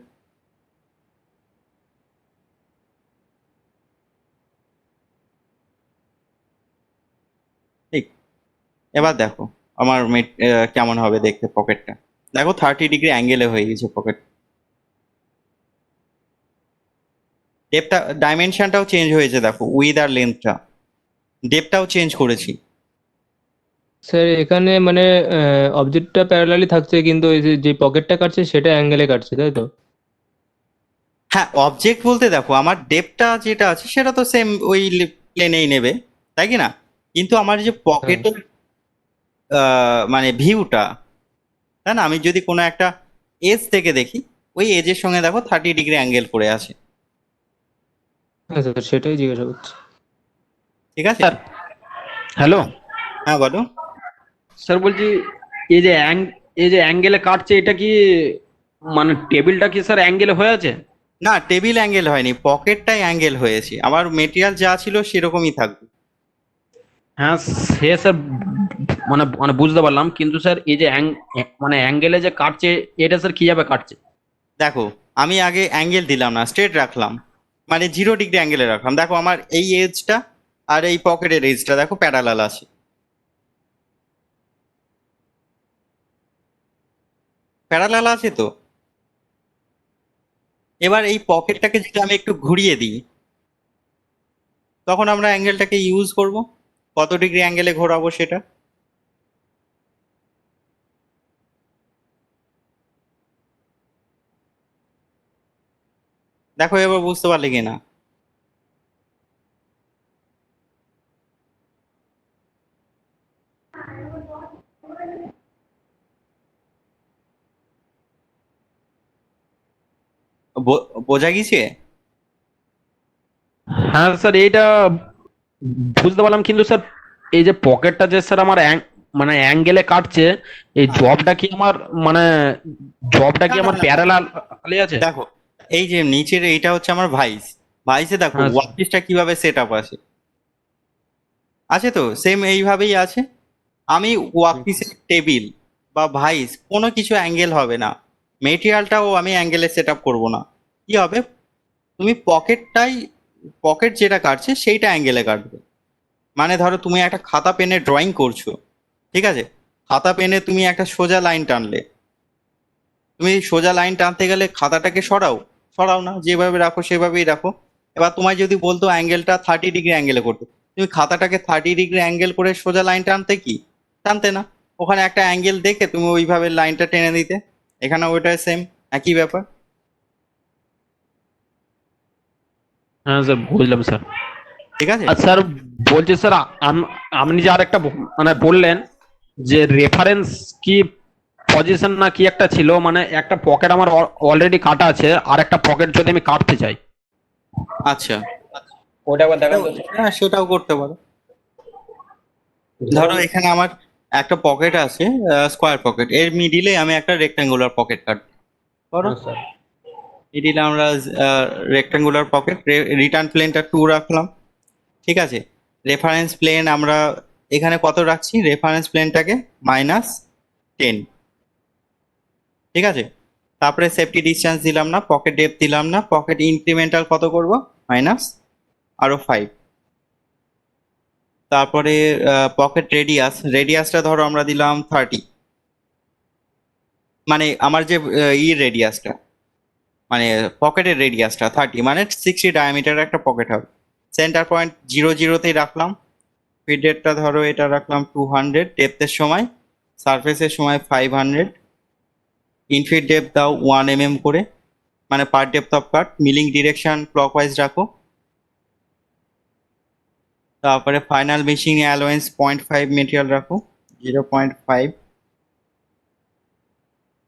ঠিক, এবার দেখো আমার কেমন হবে দেখতে পকেটটা। দেখো 30 ডিগ্রি অ্যাঙ্গেলে হয়ে গেছে পকেট। ডেপটা ডাইমেনশনটাও চেঞ্জ হয়েছে, দেখো উইথ আর লেন্থটা, ডেপটাও চেঞ্জ করেছি। স্যার এখানে মানে অবজেক্টটা প্যারালালি থাকছে কিন্তু ওই যে পকেটটা কাটছে সেটা অ্যাঙ্গেলে কাটছে তাই তো? হ্যাঁ, অবজেক্ট বলতে দেখো আমার ডেপটা যেটা আছে সেটা তো সেম ওই প্লেনেই নেবে, তাই কি না? কিন্তু আমার যে হ্যাঁ। পকেটের মানে ভিউটা, তাই না, আমি যদি কোনো একটা এজ থেকে দেখি, ওই এজের সঙ্গে দেখো 30 ডিগ্রি অ্যাঙ্গেল করে আছে। হ্যাঁ স্যার সেটাই জিজ্ঞাসা করছি। ঠিক আছে। স্যার হ্যালো হ্যাঁ বলো। স্যার, বলছি এই যে এই যে অ্যাঙ্গেলে কাটছে এটা কি মানে টেবিলটা কি স্যার অ্যাঙ্গেলে হয়ে আছে? না, টেবিল অ্যাঙ্গেল হয়নি, পকেটটাই অ্যাঙ্গেল হয়েছে, আমার মেটেরিয়াল যা ছিল সেরকমই থাকবে। হ্যাঁ সে স্যার মানে মানে বুঝতে পারলাম, কিন্তু স্যার এই যে মানে অ্যাঙ্গেলে যে কাটছে এটা স্যার কিভাবে কাটছে? দেখো আমি আগে অ্যাঙ্গেল দিলাম না, স্ট্রেট রাখলাম, মানে 0 ডিগ্রি অ্যাঙ্গেলে রাখলাম। দেখো আমার এই এজটা আর এই পকেটের এজটা দেখো প্যারালাল আছে, প্যারালাল আছে তো। এবার এই পকেটটাকে যদি আমি একটু ঘুরিয়ে দিই, তখন আমরা অ্যাঙ্গেলটাকে ইউজ করব, কত ডিগ্রি অ্যাঙ্গেলে ঘোরাবো সেটা। দেখো এবার বুঝতে পারলে কিনা। বোঝা গেছে? হ্যাঁ স্যার এইটা বুঝতে পারলাম, কিন্তু স্যার এই যে পকেটটা যে স্যার আমার মানে অ্যাঙ্গেলে কাটছে, এই হ্যাঁ। জবটা কি আমার মানে জবটা না কি না আমার না, প্যারালাল আছে? দেখো এই যে নিচের এইটা হচ্ছে আমার ভাইস, ভাইসে দেখো হ্যাঁ স্যার। ওয়ার্কপিসটা কিভাবে সেট আপ আছে, আছে তো সেম এইভাবেই আছে। আমি ওয়ার্কপিসের টেবিল বা ভাইস কোনো কিছু অ্যাঙ্গেল হবে না, মেটেরিয়ালটাও আমি অ্যাঙ্গেলে সেট আপ করবো না। কি হবে, তুমি পকেটটাই, পকেট যেটা কাটছে সেইটা অ্যাঙ্গেলে কাটবে। মানে ধরো তুমি একটা খাতা পেনে ড্রয়িং করছো, ঠিক আছে, খাতা পেনে তুমি একটা সোজা লাইন টানলে, তুমি সোজা লাইন টানতে গেলে খাতাটাকে সরাও, সরাও না, যেভাবে রাখো সেভাবেই রাখো। এবার তোমায় যদি বলতো অ্যাঙ্গেলটা 30 ডিগ্রি অ্যাঙ্গেলে করতে, তুমি খাতাটাকে 30 ডিগ্রি অ্যাঙ্গেল করে সোজা লাইন টানতে কি? টানতে না, ওখানে একটা অ্যাঙ্গেল দেখে তুমি ওইভাবে লাইনটা টেনে দিতে। এখানে ওইটা সেম, একই ব্যাপার। হ্যাঁ স্যার বুঝলাম স্যার। ঠিক আছে। আর স্যার বলছি স্যার, আপনি যে আরেকটা মানে বললেন যে রেফারেন্স কি পজিশন না কি একটা ছিল, মানে একটা পকেট আমার অলরেডি কাটা আছে আর একটা পকেট যদি আমি কাটতে চাই, আচ্ছা, ওটা একবার দেখান সেটাও, তো। হ্যাঁ সেটাও করতে পারো। ধরো এখানে আমার একটা পকেট আছে, স্কোয়ার পকেট, এর মিডিলে আমি একটা রেক্ট্যাঙ্গুলার পকেট কাটবো। ধরো হ্যাঁ স্যার। মিডিলে আমরা রেক্ট্যাঙ্গুলার পকেট, রিটার্ন প্লেনটা 2 রাখলাম, ঠিক আছে। রেফারেন্স প্লেন আমরা এখানে কত রাখছি, রেফারেন্স প্লেনটাকে -10, ঠিক আছে। তারপরে সেফটি ডিসটেন্স দিলাম না, পকেট ডেপথ দিলাম না, পকেট ইনক্রিমেন্টাল কত করব, মাইনাস আরো 5। তারপরে পকেট রেডিয়াস, রেডিয়াসটা ধরো আমরা দিলাম 30, মানে আমার যে রেডিয়াসটা, মানে পকেটের রেডিয়াসটা 30, মানে 60 ডায়ামিটার একটা পকেট হবে। সেন্টার পয়েন্ট 0 0তেই রাখলাম। ফিডেরটা ধরো এটা রাখলাম 200, ডেপথের সময়, সারফেসের সময় 500। ইনফিট ডেপথ দাও 1 mm করে, মানে per depth of cut. Milling direction clockwise রাখো। তারপরে ফাইনাল মেশিং অ্যালোয়েন্স 0.5 মেটেরিয়াল রাখো, 0.5।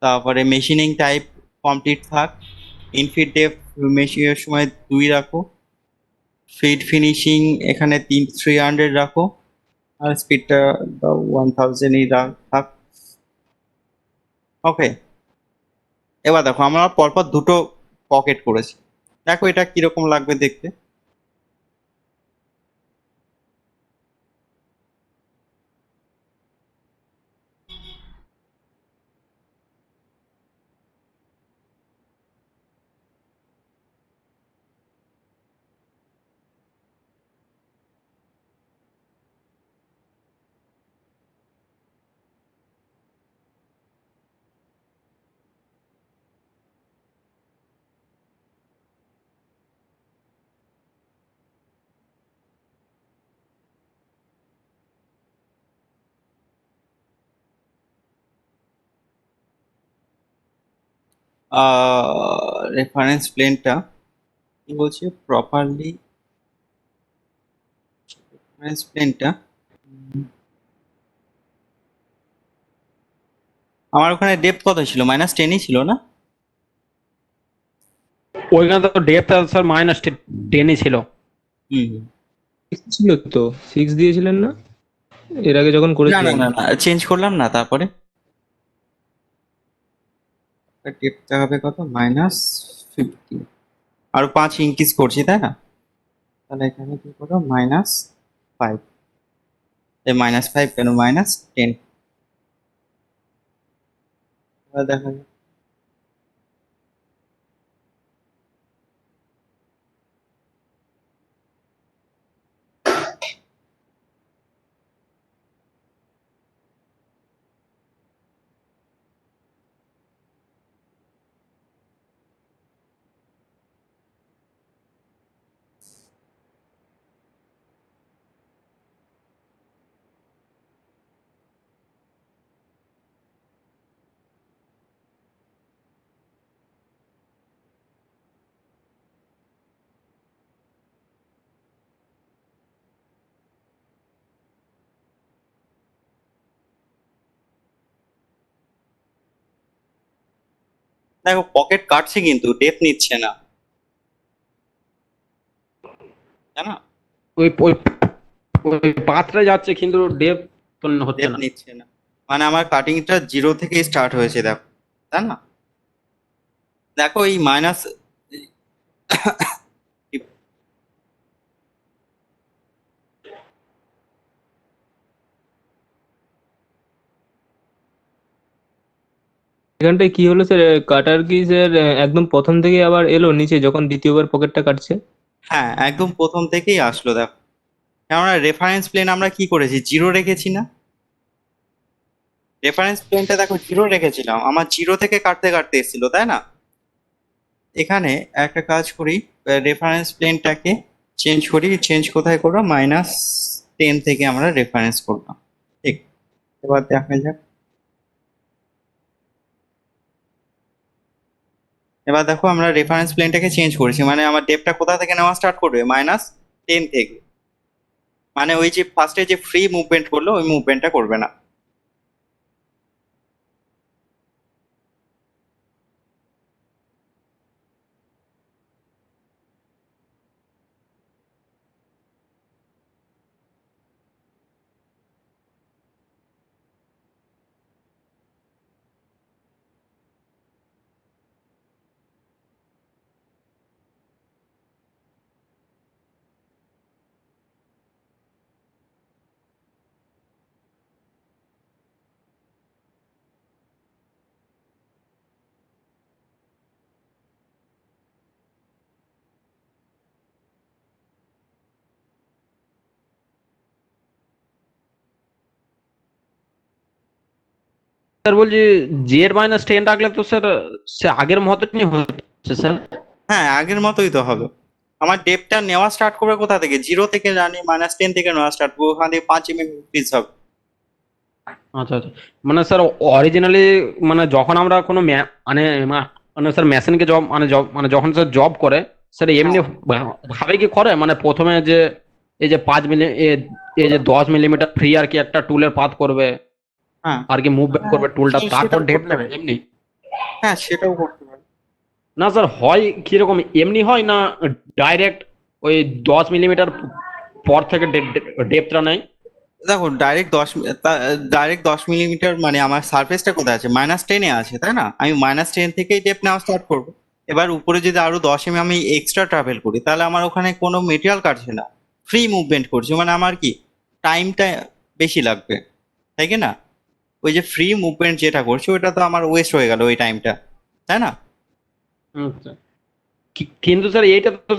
তারপরে মেশিনিং টাইপ কমপ্লিট থাক। ইনফিট ডেপথ মেশিনের সময় 2 রাখো। ফিড ফিনিশিং এখানে 300 রাখো, আর স্পিডটা দাও 1000ই থাক। ওকে। এবার দেখো আমরা পরপর দুটো পকেট করেছি, দেখো এটা কিরকম লাগবে দেখতে। রেফারেন্স প্লেনটা কি বলছে প্রপারলি, রেফারেন্স প্লেনটা আমার ওখানে ডেপথ কত ছিল, -10ই ছিল না? ওইখানে তো ডেপথ স্যার -10ই ছিল। হুম। 6 ছিল তো, 6 দিয়েছিলেন না এর আগে যখন না না করেছিলেন? না না, চেঞ্জ করলাম না তারপরে ডেপথটা হবে কত, -50, আরো 5 ইনক্রিজ করছি তাই না? তাহলে এখানে কি করবো, -5, এই -5 কেন, -10, দেখা যাক। দেখো পকেট কাটছে কিন্তু ডেপ নিচ্ছে না, তাই না? ওই ওই ওই পাথরে যাচ্ছে কিন্তু ডেপথ তো হচ্ছে ডেপ না। নিচ্ছে না, মানে আমার কাটিংটা 0 থেকে স্টার্ট হয়েছে দেখো, তাই না? দেখো এই মাইনাস, এখানটায় কি হলো স্যার, কাটার কি স্যার একদম প্রথম থেকে আবার এলো নিচে যখন দ্বিতীয়বার পকেটটা কাটছে? হ্যাঁ একদম প্রথম থেকেই আসলো দেখো, কেননা রেফারেন্স প্লেন আমরা কি করেছি, 0 রেখেছি না? রেফারেন্স প্লেনটা দেখো 0 রেখেছিলাম, আমার 0 থেকে কাটতে কাটতে এসেছিল তাই না? এখানে একটা কাজ করি, রেফারেন্স প্লেনটাকে চেঞ্জ করি, চেঞ্জ কোথায় করবো, -10 থেকে আমরা রেফারেন্স করলাম, ঠিক। এবার দেখা যাক, এবার দেখো আমরা রেফারেন্স প্লেনটাকে চেঞ্জ করেছি, মানে আমার ডেপটা কোথা থেকে নেওয়া স্টার্ট করবে, -10 থেকে, মানে ওই যে ফার্স্টে যে ফ্রি মুভমেন্ট করলো ওই মুভমেন্টটা করবে না। স্যার বলছি জেড -10 রাখলে তো স্যার সে আগের মতনই হচ্ছে স্যার। হ্যাঁ আগের মতোই তো হবে, আমার ডেপটা নেওয়া স্টার্ট করবে কোথা থেকে, 0 থেকে জানি, -10 থেকে নেওয়া স্টার্ট করবো, ওখান থেকে 5 mm ইনক্রিজ হবে। আচ্ছা আচ্ছা, মানে স্যার অরিজিনালি মানে যখন আমরা কোনো মানে মানে স্যার মেশিনকে জব মানে যখন স্যার জব করে স্যার এমনি হ্যাঁ ভাবে কি করে, মানে প্রথমে যে এই যে 5 মিলি এই যে 10 মিলিমিটার ফ্রি আর কি একটা টুলের পাথ করবে হ্যাঁ আর কি মুভমেন্ট করবে টুলটা, তারপর সেটাও ডেপ করতে নেবে পারে, এমনি? হ্যাঁ সেটাও করতে পারে। না স্যার হয় কিরকম, এমনি হয় না ডাইরেক্ট ওই 10 মিলিমিটার পর থেকে ডেপটা নেয়? দেখো ডাইরেক্ট 10 মিলিমিটার মানে আমার সারফেসটা কোথায় আছে, -10-এ আছে তাই না, আমি -10 থেকেই ডেপ নেওয়া স্টার্ট করবো। এবার উপরে যদি আরো 10 mm আমি এক্সট্রা ট্রাভেল করি তাহলে আমার ওখানে কোনো মেটেরিয়াল কাটছে না, ফ্রি মুভমেন্ট করছে, মানে আমার কি টাইমটা বেশি লাগবে, তাই কি না? ওই যে ফ্রি মুভমেন্ট যেটা করছে ওটা তো আমার ওয়েস্ট হয়ে গেল ওই টাইমটা, তাই না? আচ্ছা। কিন্তু স্যার এইটা তো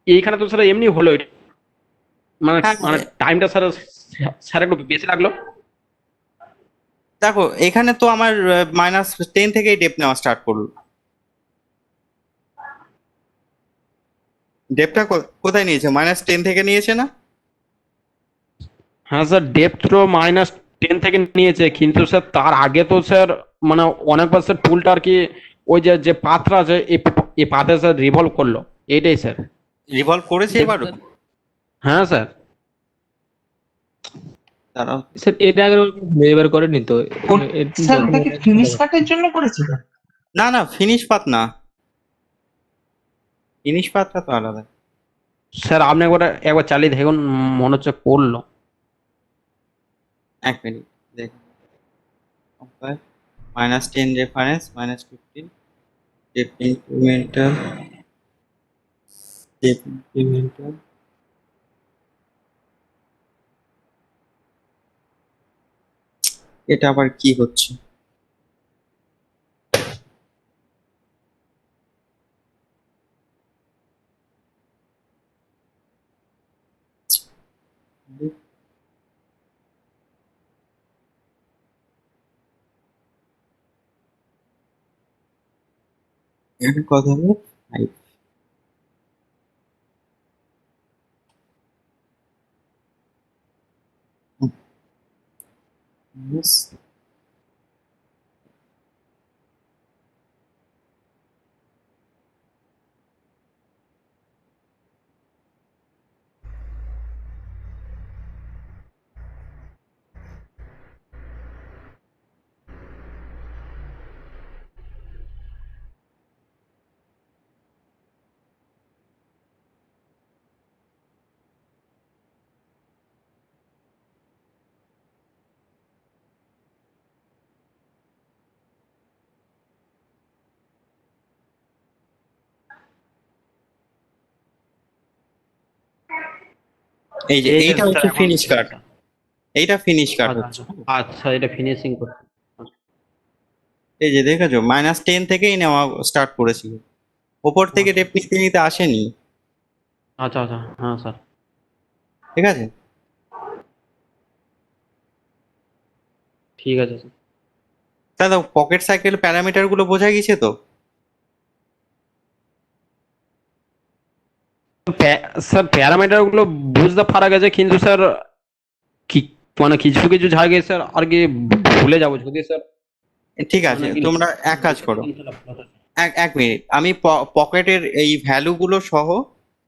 এইখানে তো স্যার এমনি হলো এটা। মানে হ্যাঁ মানে টাইমটা স্যার স্যার একটু বেশি লাগলো। দেখো এখানে তো আমার -10 থেকেই ডেপ নেওয়া স্টার্ট করলো, ডেপটা কোথায় নিয়েছে, -10 থেকে নিয়েছে না? হ্যাঁ স্যার ডেপথ তো -10 থেকে নিয়েছে, কিন্তু স্যার তার আগে তো স্যার মানে অনেক বার স্যার টুলটা আর কি ওই যে যে পাথটা আছে এই পাথে স্যার রিভলভ করলো, এইটাই স্যার। রিভলভ করেছে এবারও? হ্যাঁ স্যার। দাঁড়াও। স্যার এটা আগে এবার করেনি তো, মানে স্যার যখন ওটা কি ফিনিশ কাটের জন্য করেছিল? না না, ফিনিশ পাত না, ফিনিশ পাতটা তো আলাদা। স্যার আপনি একবার চালিয়ে দেখুন, মনে হচ্ছে করলো। এক মিনিট দেখুন। -10 reference, -15 step incremental, step incremental. এটা আবার কি হচ্ছে? এর কথা হলো 5 minus এই যে এই যে এইটা স্যার হচ্ছে এখন ফিনিশ কাট, এইটা ফিনিশ কাট আচ্ছা হচ্ছে। আচ্ছা আচ্ছা, এটা ফিনিশিং করছে। এই যে দেখেছো, -10 থেকেই নেওয়া স্টার্ট করেছিল, ওপর থেকে আচ্ছা রেপ নিতে নিতে আসেনি। আচ্ছা আচ্ছা, হ্যাঁ স্যার। ঠিক আছে। ঠিক আছে স্যার। দাদা পকেট সাইকেল প্যারামিটার গুলো বোঝা গেছে তো? স্যার প্যারামিটার গুলো বুঝতে পারা গেছে, কিন্তু স্যার কি মানে কিছু কিছু জায়গায় স্যার আর কি ভুলে যাবো যদি স্যার ঠিক মানে আছে, কি তোমরা এক কাজ লিখে করো, দিন স্যার আপনারা। এক এক মিনিট, আমি পকেটের এই ভ্যালু গুলো সহ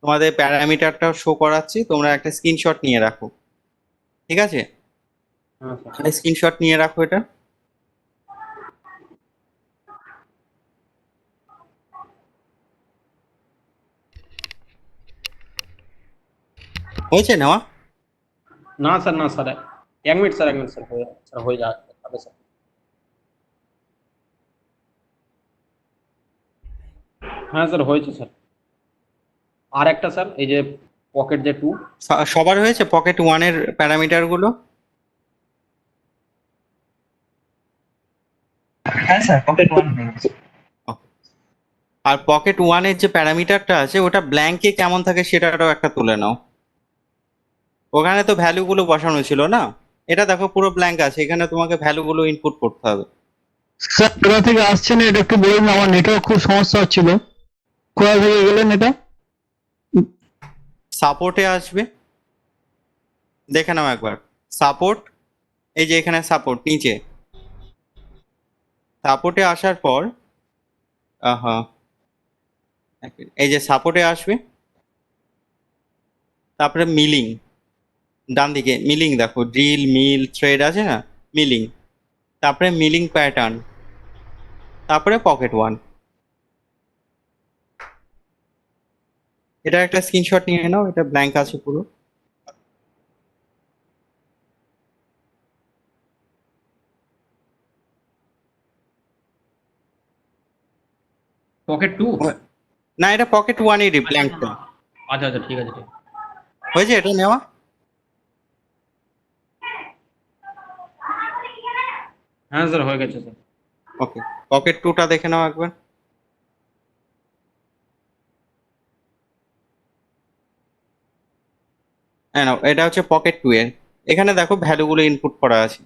তোমাদের প্যারামিটারটা শো করাচ্ছি, তোমরা একটা স্ক্রিনশট নিয়ে রাখো। ঠিক আছে, হ্যাঁ স্যার। একটা স্ক্রিনশট নিয়ে রাখো এটা। হয়েছে নেওয়া? না স্যার, না sir, 1 minute sir, 1 minute sir, হয়ে যাবে স্যার। হ্যাঁ স্যার হয়েছে স্যার। আর একটা স্যার, এই যে পকেট যে 2। সবার হয়েছে পকেট ওয়ানের প্যারামিটার গুলো? হ্যাঁ স্যার, পকেট ওয়ান হয়ে গেছে। আর পকেট ওয়ানের যে প্যারামিটারটা আছে ওটা ব্ল্যাঙ্কে কেমন থাকে সেটাও একটা তুলে নাও। ওখানে তো ভ্যালু গুলো বসানো ছিল না, এটা দেখো পুরো ব্ল্যাঙ্ক আছে, এখানে তোমাকে ভ্যালু গুলো ইনপুট করতে হবে। স্যার কোথা থেকে আসছেন এটা একটু বলুন, আমার নেটওয়ার্ক খুব সমস্যা হচ্ছিল। কোথা থেকে গেলেন এটা? সাপোর্টে আসবে, দেখে নাও একবার। সাপোর্ট, এই যে এখানে সাপোর্ট নিচে, সাপোর্টে আসার পর আহা এই যে সাপোর্টে আসবে, তারপরে মিলিং, ডান দিকে মিলিং দেখো, ড্রিল মিল থ্রেড আছে না, মিলিং, তারপরে মিলিং প্যাটার্ন, তারপরে পকেট ওয়ান। এটা একটা স্ক্রিনশট নিয়ে নাও, এটা ব্ল্যাঙ্ক আছে পুরো। পকেট 2। না, এটা পকেট ওয়ানেরই আচ্ছা আচ্ছা, ব্ল্যাঙ্কটা। না আচ্ছা আচ্ছা, ঠিক আছে ঠিক আছে। হয়েছে এটা নেওয়া? হ্যাঁ স্যার হয়ে গেছে স্যার। ওকে, পকেট টুটা দেখে নাও একবার। হ্যাঁ নাও, এটা হচ্ছে পকেট টু এর, এখানে দেখো ভ্যালুগুলো ইনপুট করা আছে।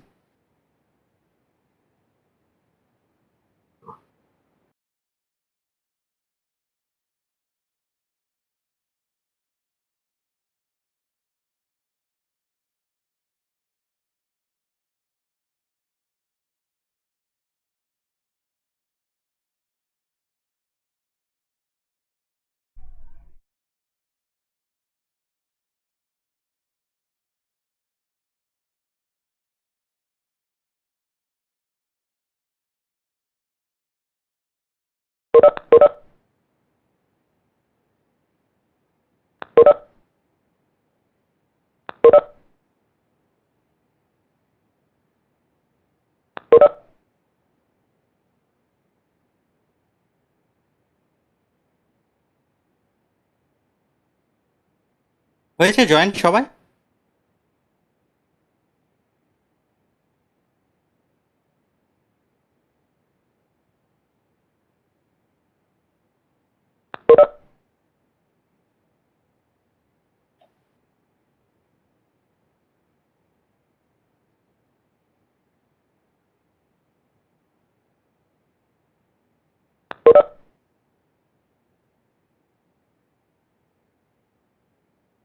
হয়েছে জয়েন্ট সবাই?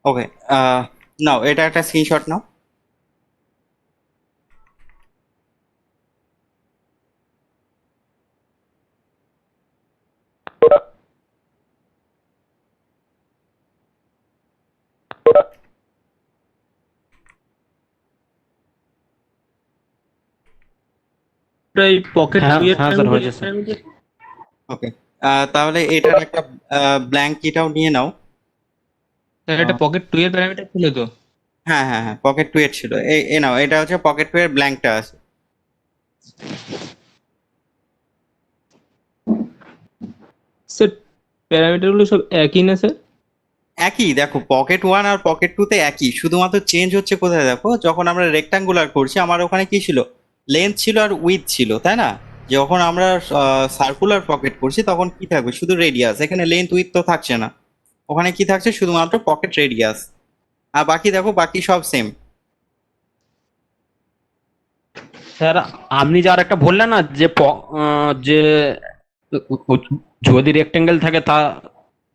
ওকে, নাও এটা একটা স্ক্রিনশট নাও। এই পকেট হ্যাঁ 2 এর হ্যাঁ স্যার হয়েছে স্যার। ওকে, তাহলে এটার একটা ব্ল্যাঙ্ক এটাও নিয়ে নাও। স্যার এটা পকেট 2 এর প্যারামিটার ছিল তো? হ্যাঁ হ্যাঁ হ্যাঁ, পকেট টু এর ছিল। এ নাও, এটা হচ্ছে পকেট টু এর ব্ল্যাঙ্কটা আছে। স্যার প্যারামিটার গুলো সব একই না স্যার? একই, দেখো পকেট ওয়ান আর পকেট টু তে একই, শুধুমাত্র চেঞ্জ হচ্ছে কোথায় দেখো, যখন আমরা রেক্টাঙ্গুলার করছি আমার ওখানে কি ছিল, লেন্থ ছিল আর উইথ ছিল, তাই না? যখন আমরা সার্কুলার পকেট করছি তখন কি থাকবে, শুধু রেডিয়াস, এখানে লেন্থ উইথ তো থাকছে না, ওখানে কি থাকছে শুধুমাত্র পকেট রেডিয়াস, আর বাকি দেখো বাকি সব সেম। স্যার আপনি যে আর একটা বললেন না যে যে যদি রেক্টেঙ্গেল থাকে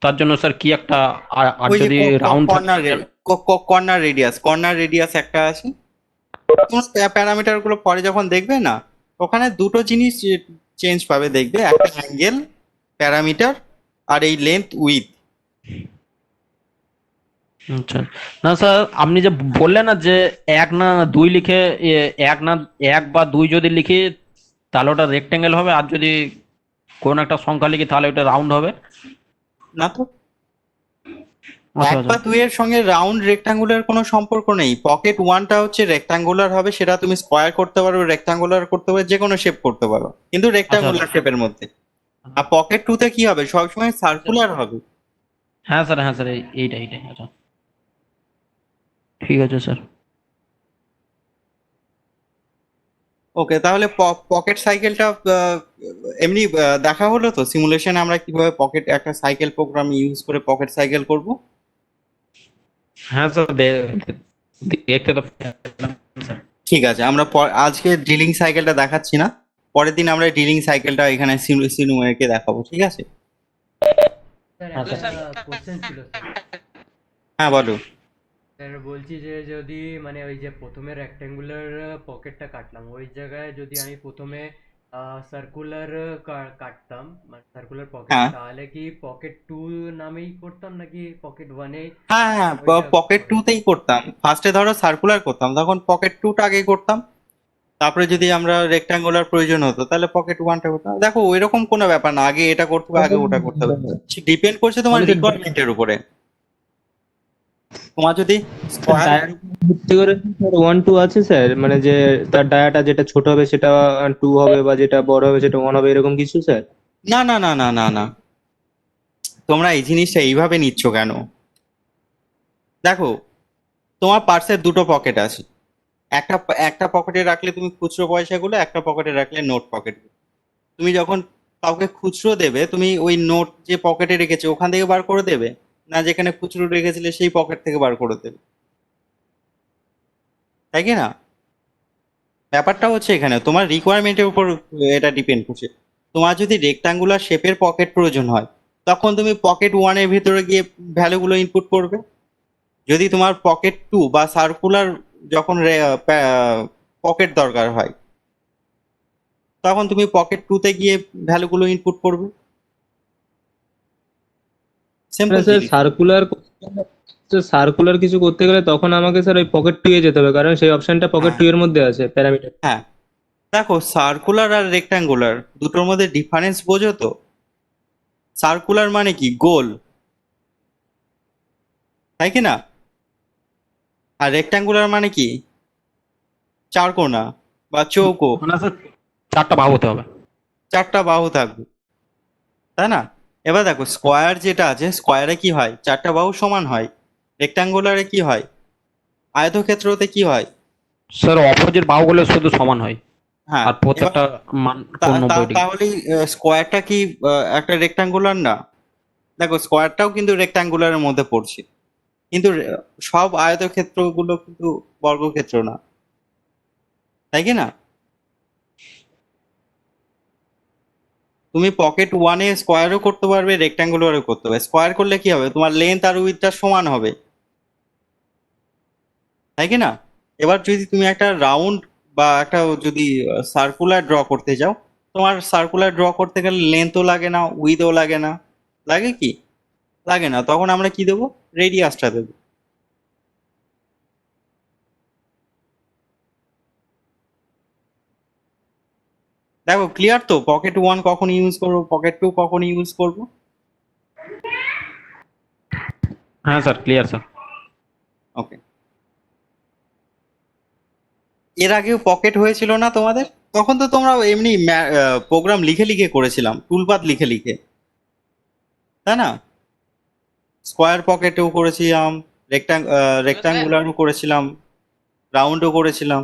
তার জন্য স্যার কি একটা, আর ওই যে যদি রাউন্ড কর্নার কর্নার রেডিয়াস একটা আছে। প্যারামিটার গুলো পরে যখন দেখবে না, ওখানে দুটো জিনিস চেঞ্জ পাবে দেখবে, একটা অ্যাঙ্গেল প্যারামিটার আর এই লেন্থ উইথ। আচ্ছা, না স্যার আপনি যে বললেন না যে এক না দুই লিখে, এক না এক বা দুই যদি লিখি তাহলে ওটা রেক্টেঙ্গেল হবে, আর যদি কোন একটা সংখ্যা লিখি তাহলে ওটা রাউন্ড হবে। না তো, আচ্ছা এক আচ্ছা বা দুই এর সঙ্গে রাউন্ড রেক্টাঙ্গুলার কোনো সম্পর্ক নেই। পকেট ওয়ানটা হচ্ছে রেক্টাঙ্গুলার হবে, সেটা তুমি স্কোয়ার করতে পারো, রেক্টাঙ্গুলার করতে পারো, যে কোনো শেপ করতে পারো, কিন্তু রেক্টাঙ্গুলার শেপের মধ্যে। আর পকেট টু তে কি হবে, সবসময় সার্কুলার হবে। হ্যাঁ স্যার, হ্যাঁ স্যার, এইটাই আচ্ছা, ঠিক আছে স্যার। ওকে, তাহলে পকেট সাইকেলটা এমনি দেখা হলো তো সিমুলেশনে, আমরা কিভাবে পকেট একটা সাইকেল প্রোগ্রাম ইউজ করে পকেট সাইকেল করব। হ্যাঁ স্যার, দেখতে তো পেলাম, স্যার। ঠিক আছে, আমরা আজকে ড্রিলিং সাইকেলটা দেখাচ্ছি না, পরের দিন আমরা ড্রিলিং সাইকেলটা এখানে সিনুমাকে দেখাবো, ঠিক আছে? স্যার হ্যাঁ, একটা স্যার। কোশ্চেন ছিল স্যার। হ্যাঁ বলো। স্যার বলছি যে যদি মানে ওই যে প্রথমে রেক্ট্যাঙ্গুলার পকেটটা কাটলাম, ওই জায়গায় যদি আমি প্রথমে সার্কুলার কাটতাম, মানে সার্কুলার পকেট, হ্যাঁ তাহলে কি পকেট 2 নামেই করতাম নাকি পকেট 1-এ হ্যাঁ হ্যাঁ, ওইটা পকেট টু করে? তেই করতাম। ফার্স্টে ধরো সার্কুলার করতাম, তখন পকেট টুটা আগে করতাম, তারপরে যদি আমরা রেক্টাঙ্গুলার প্রয়োজন হতো তাহলে পকেট ওয়ানটা করতাম। দেখো ওইরকম কোনো ব্যাপার না, আগে এটা করতে হবে আগে ওটা করতে হবে, ডিপেন্ড করছে তোমার তাহলে স্যার রিকোয়ারমেন্টের উপরে। তোমার যদি স্কোয়ার, ডায়ার ভিত্তি করে স্যার 1 2 আছে স্যার, মানে যে তার ডায়াটা যেটা ছোট হবে সেটা 2 হবে, বা যেটা বড় হবে সেটা 1 হবে, এরকম কিছু স্যার? না না না না না না, তোমরা এই জিনিসটা এইভাবে নিচ্ছ কেন? দেখো তোমার পার্সের দুটো পকেট আছে, একটা একটা পকেটে রাখলে তুমি খুচরো পয়সাগুলো, একটা পকেটে রাখলে নোট পকেট। তুমি যখন কাউকে খুচরো দেবে, তুমি ওই নোট যে পকেটে রেখেছো ওখান থেকে বার করে দেবে, না যেখানে খুচরো রেখেছিলে সেই পকেট থেকে বার করে দেবে, তাই কি না? ব্যাপারটা হচ্ছে এখানে তোমার রিকোয়ারমেন্টের উপর এটা ডিপেন্ড করছে। তোমার যদি রেক্টাঙ্গুলার শেপের পকেট প্রয়োজন হয়, তখন তুমি পকেট ওয়ানের ভিতরে গিয়ে ভ্যালুগুলো ইনপুট করবে। যদি তোমার পকেট টু বা সার্কুলার যখন পকেট দরকার হয়, তখন তুমি পকেট টু তে গিয়ে ভ্যালুগুলো ইনপুট করবে। সিম্পল স্যার জিনিস। সার্কুলার কিছু করতে গেলে তখন আমাকে স্যার ওই পকেট 2 এ যেতে হবে, কারণ সেই অপশনটা পকেট হ্যাঁ 2 এর মধ্যে আছে প্যারামিটার। হ্যাঁ, দেখো সার্কুলার আর রেক্টাঙ্গুলার দুটোর মধ্যে ডিফারেন্স বোঝো তো? সার্কুলার মানে কি? গোল, তাই কি না? আর রেক্ট্যাঙ্গুলার মানে কি? চারকোনা বা চৌকো, মানে স্যার চারটা বাহু হতে হবে। চারটা বাহু থাকবে, তাই না? এবার দেখো স্কোয়ার যেটা আছে, স্কোয়ারে কি হয়? চারটা বাহু সমান হয়। রেক্ট্যাঙ্গুলারে কি হয়? আয়তক্ষেত্রতে কি হয়? স্যার অপোজিট বাহুগুলো শুধু সমান হয়, হ্যাঁ, আর এবার প্রত্যেকটা মান কোণ 90 ডিগ্রি। তাহলে স্কোয়ারটা কি একটা রেক্ট্যাঙ্গুলার না? দেখো স্কোয়ারটাও কিন্তু রেক্ট্যাঙ্গুলারের মধ্যে পড়ছে, কিন্তু সব আয়তক্ষেত্রগুলো কিন্তু বর্গক্ষেত্র না, তাই কি না? তুমি পকেট ওয়ানে স্কোয়ারও করতে পারবে, রেক্ট্যাঙ্গুলারও করতে পারবে। স্কোয়ার করলে কি হবে? তোমার লেন্থ আর উইডথটা সমান হবে, তাই কি না? এবার যদি তুমি একটা রাউন্ড বা একটা যদি সার্কুলার ড্র করতে যাও, তোমার সার্কুলার ড্র করতে গেলে লেন্থও লাগে না, উইথও লাগে না, লাগে কি? লাগে না। তখন আমরা কি দেবো? রেডিয়াসটা দেবো। দেখো ক্লিয়ার তো? পকেট ওয়ান কখন ইউজ করবো, পকেট টু কখন ইউজ করবো? হ্যাঁ স্যার, ক্লিয়ার স্যার। ওকে। এর আগেও পকেট হয়েছিল না তোমাদের? তখন তো তোমরা এমনি প্রোগ্রাম লিখে লিখে করেছিলাম, টুলপাথ লিখে লিখে, তাই না? স্কোয়ার পকেটেও করেছিলাম, রেক্টাঙ্গুলারও করেছিলাম, রাউন্ডও করেছিলাম,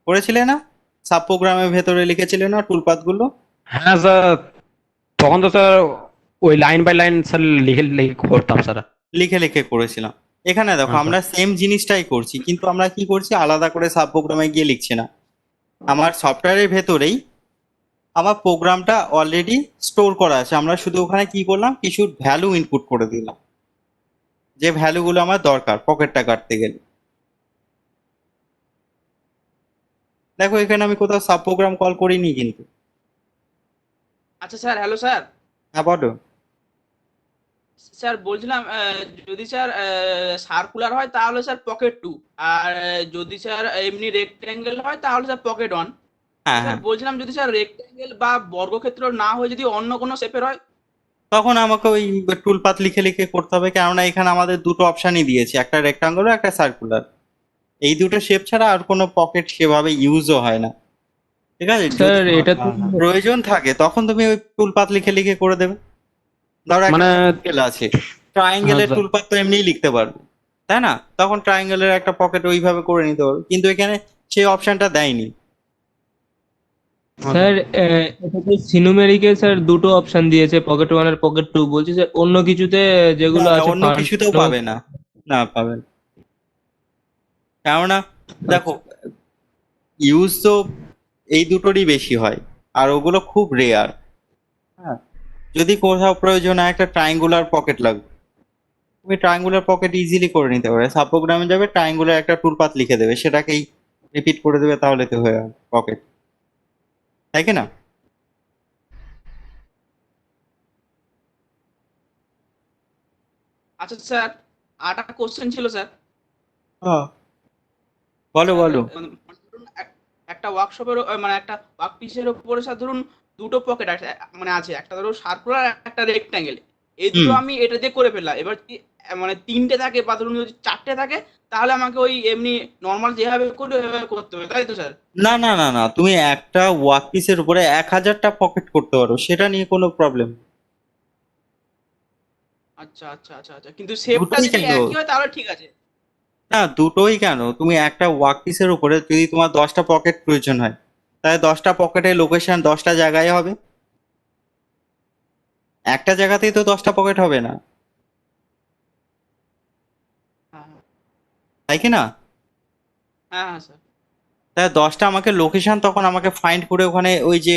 করেছিলে না? সাব প্রোগ্রামের ভেতরে লিখেছিলে না টুলপাথ গুলো? হ্যাঁ স্যার, তখন তো স্যার ওই লাইন বাই লাইন স্যার লিখে লিখে করতাম স্যার। লিখে লিখে করেছিলাম। এখানে দেখো হ্যাঁ স্যার। আমরা সেম জিনিসটাই করছি, কিন্তু আমরা কি করছি? আলাদা করে সাব প্রোগ্রামে গিয়ে লিখছি না। আমার সফটওয়্যারের ভেতরেই আমার প্রোগ্রামটা অলরেডি স্টোর করা আছে। আমরা শুধু ওখানে কি করলাম? কিছু ভ্যালু ইনপুট করে দিলাম, যে ভ্যালুগুলো আমার দরকার পকেটটা কাটতে গেলে। দেখো এখানে আমি কোথাও সাব প্রোগ্রাম কল করিনি কিন্তু। আচ্ছা স্যার, হ্যালো স্যার। হ্যাঁ বলো। স্যার বলছিলাম যদি স্যার সার্কুলার হয় তাহলে স্যার পকেট টু, আর যদি স্যার এমনি রেক্টেঙ্গেল হয় তাহলে স্যার পকেট ওয়ান। হ্যাঁ স্যার হ্যাঁ, বলছিলাম যদি স্যার রেক্টেঙ্গেল বা বর্গক্ষেত্র না হয়ে যদি অন্য কোনো শেপের হয়। তখন আমাকে ওই টুলপাথ লিখে লিখে করতে হবে, কেননা এখানে আমাদের দুটো অপশনই দিয়েছে, একটা রেক্টাঙ্গুলার একটা সার্কুলার। এই দুটো শেপ ছাড়া আর কোনো পকেট সেভাবে ইউজও হয় না, ঠিক আছে? যদি স্যার এটা তো প্রয়োজন থাকে তখন তুমি ওই টুলপাথ লিখে লিখে করে দেবে। ধরো একটা মানে ট্রায়াঙ্গেল আছে, হ্যাঁ ট্রায়াঙ্গেলের স্যার। টুলপাথ তো এমনিই লিখতে পারবে, তাই না? তখন ট্রায়াঙ্গেলের একটা পকেট ওইভাবে করে নিতে পারবে, কিন্তু এখানে সেই অপশনটা দেয়নি। হ্যাঁ স্যার স্যার। এটাতে সিনুমেরিকে স্যার দুটো অপশন দিয়েছে, পকেট ওয়ান আর পকেট টু। বলছি স্যার অন্য কিছুতে না যেগুলো না, আছে অন্য ফান্ড। কিছুতেও পাবে না, না পাবে না। কেননা দেখো ইউজ তো এই দুটোরই বেশি হয়, আর ওগুলো খুব রেয়ার। হ্যাঁ, যদি কোথাও প্রয়োজন হয় একটা ট্রায়াঙ্গুলার পকেট লাগবে, তুমি ট্রায়াঙ্গুলার পকেট ইজিলি করে নিতে পারবে। সাব প্রোগ্রামে যাবে, ট্রায়াঙ্গুলার একটা টুলপাথ লিখে দেবে, সেটাকেই রিপিট করে দেবে, তাহলে তো হয়ে যাবে পকেট, তাই কি না? আচ্ছা স্যার, আর একটা কোশ্চেন ছিল স্যার। হ্যাঁ, বলো স্যার বলো। ধরুন একটা ওয়ার্কশপের মানে একটা ওয়ার্ক পিসের উপরে স্যার ধরুন দুটো পকেট আছে, মানে আছে একটা ধরুন সার্কুলার একটা রেক্ট্যাঙ্গেল। এই দুটো হুম। আমি এটা দিয়ে করে ফেললাম। এবার যদি মানে তিনটে থাকে বা ধরুন যদি চারটে থাকে, তাহলে আমাকে ওই এমনি নর্মাল যেভাবে করে ওইভাবে করতে হবে, তাই তো স্যার? না না না না, তুমি একটা ওয়ার্ক পিসের উপরে 1000টা পকেট করতে পারো, সেটা নিয়ে কোনো প্রবলেম। আচ্ছা আচ্ছা আচ্ছা আচ্ছা, কিন্তু শেপটা দুটোই যদি কেন? একই হয় তাহলে ঠিক আছে। না দুটোই কেন, তুমি একটা ওয়ার্ক পিসের উপরে যদি তোমার 10টা পকেট প্রয়োজন হয়, তাহলে 10টা পকেটের লোকেশন 10টা জায়গায় হবে, একটা জায়গাতেই তো 10টা পকেট হবে না, হ্যাঁ হ্যাঁ তাই কি না? হ্যাঁ হ্যাঁ স্যার। তাহলে 10টা আমাকে লোকেশন তখন আমাকে ফাইন্ড করে ওখানে ওই যে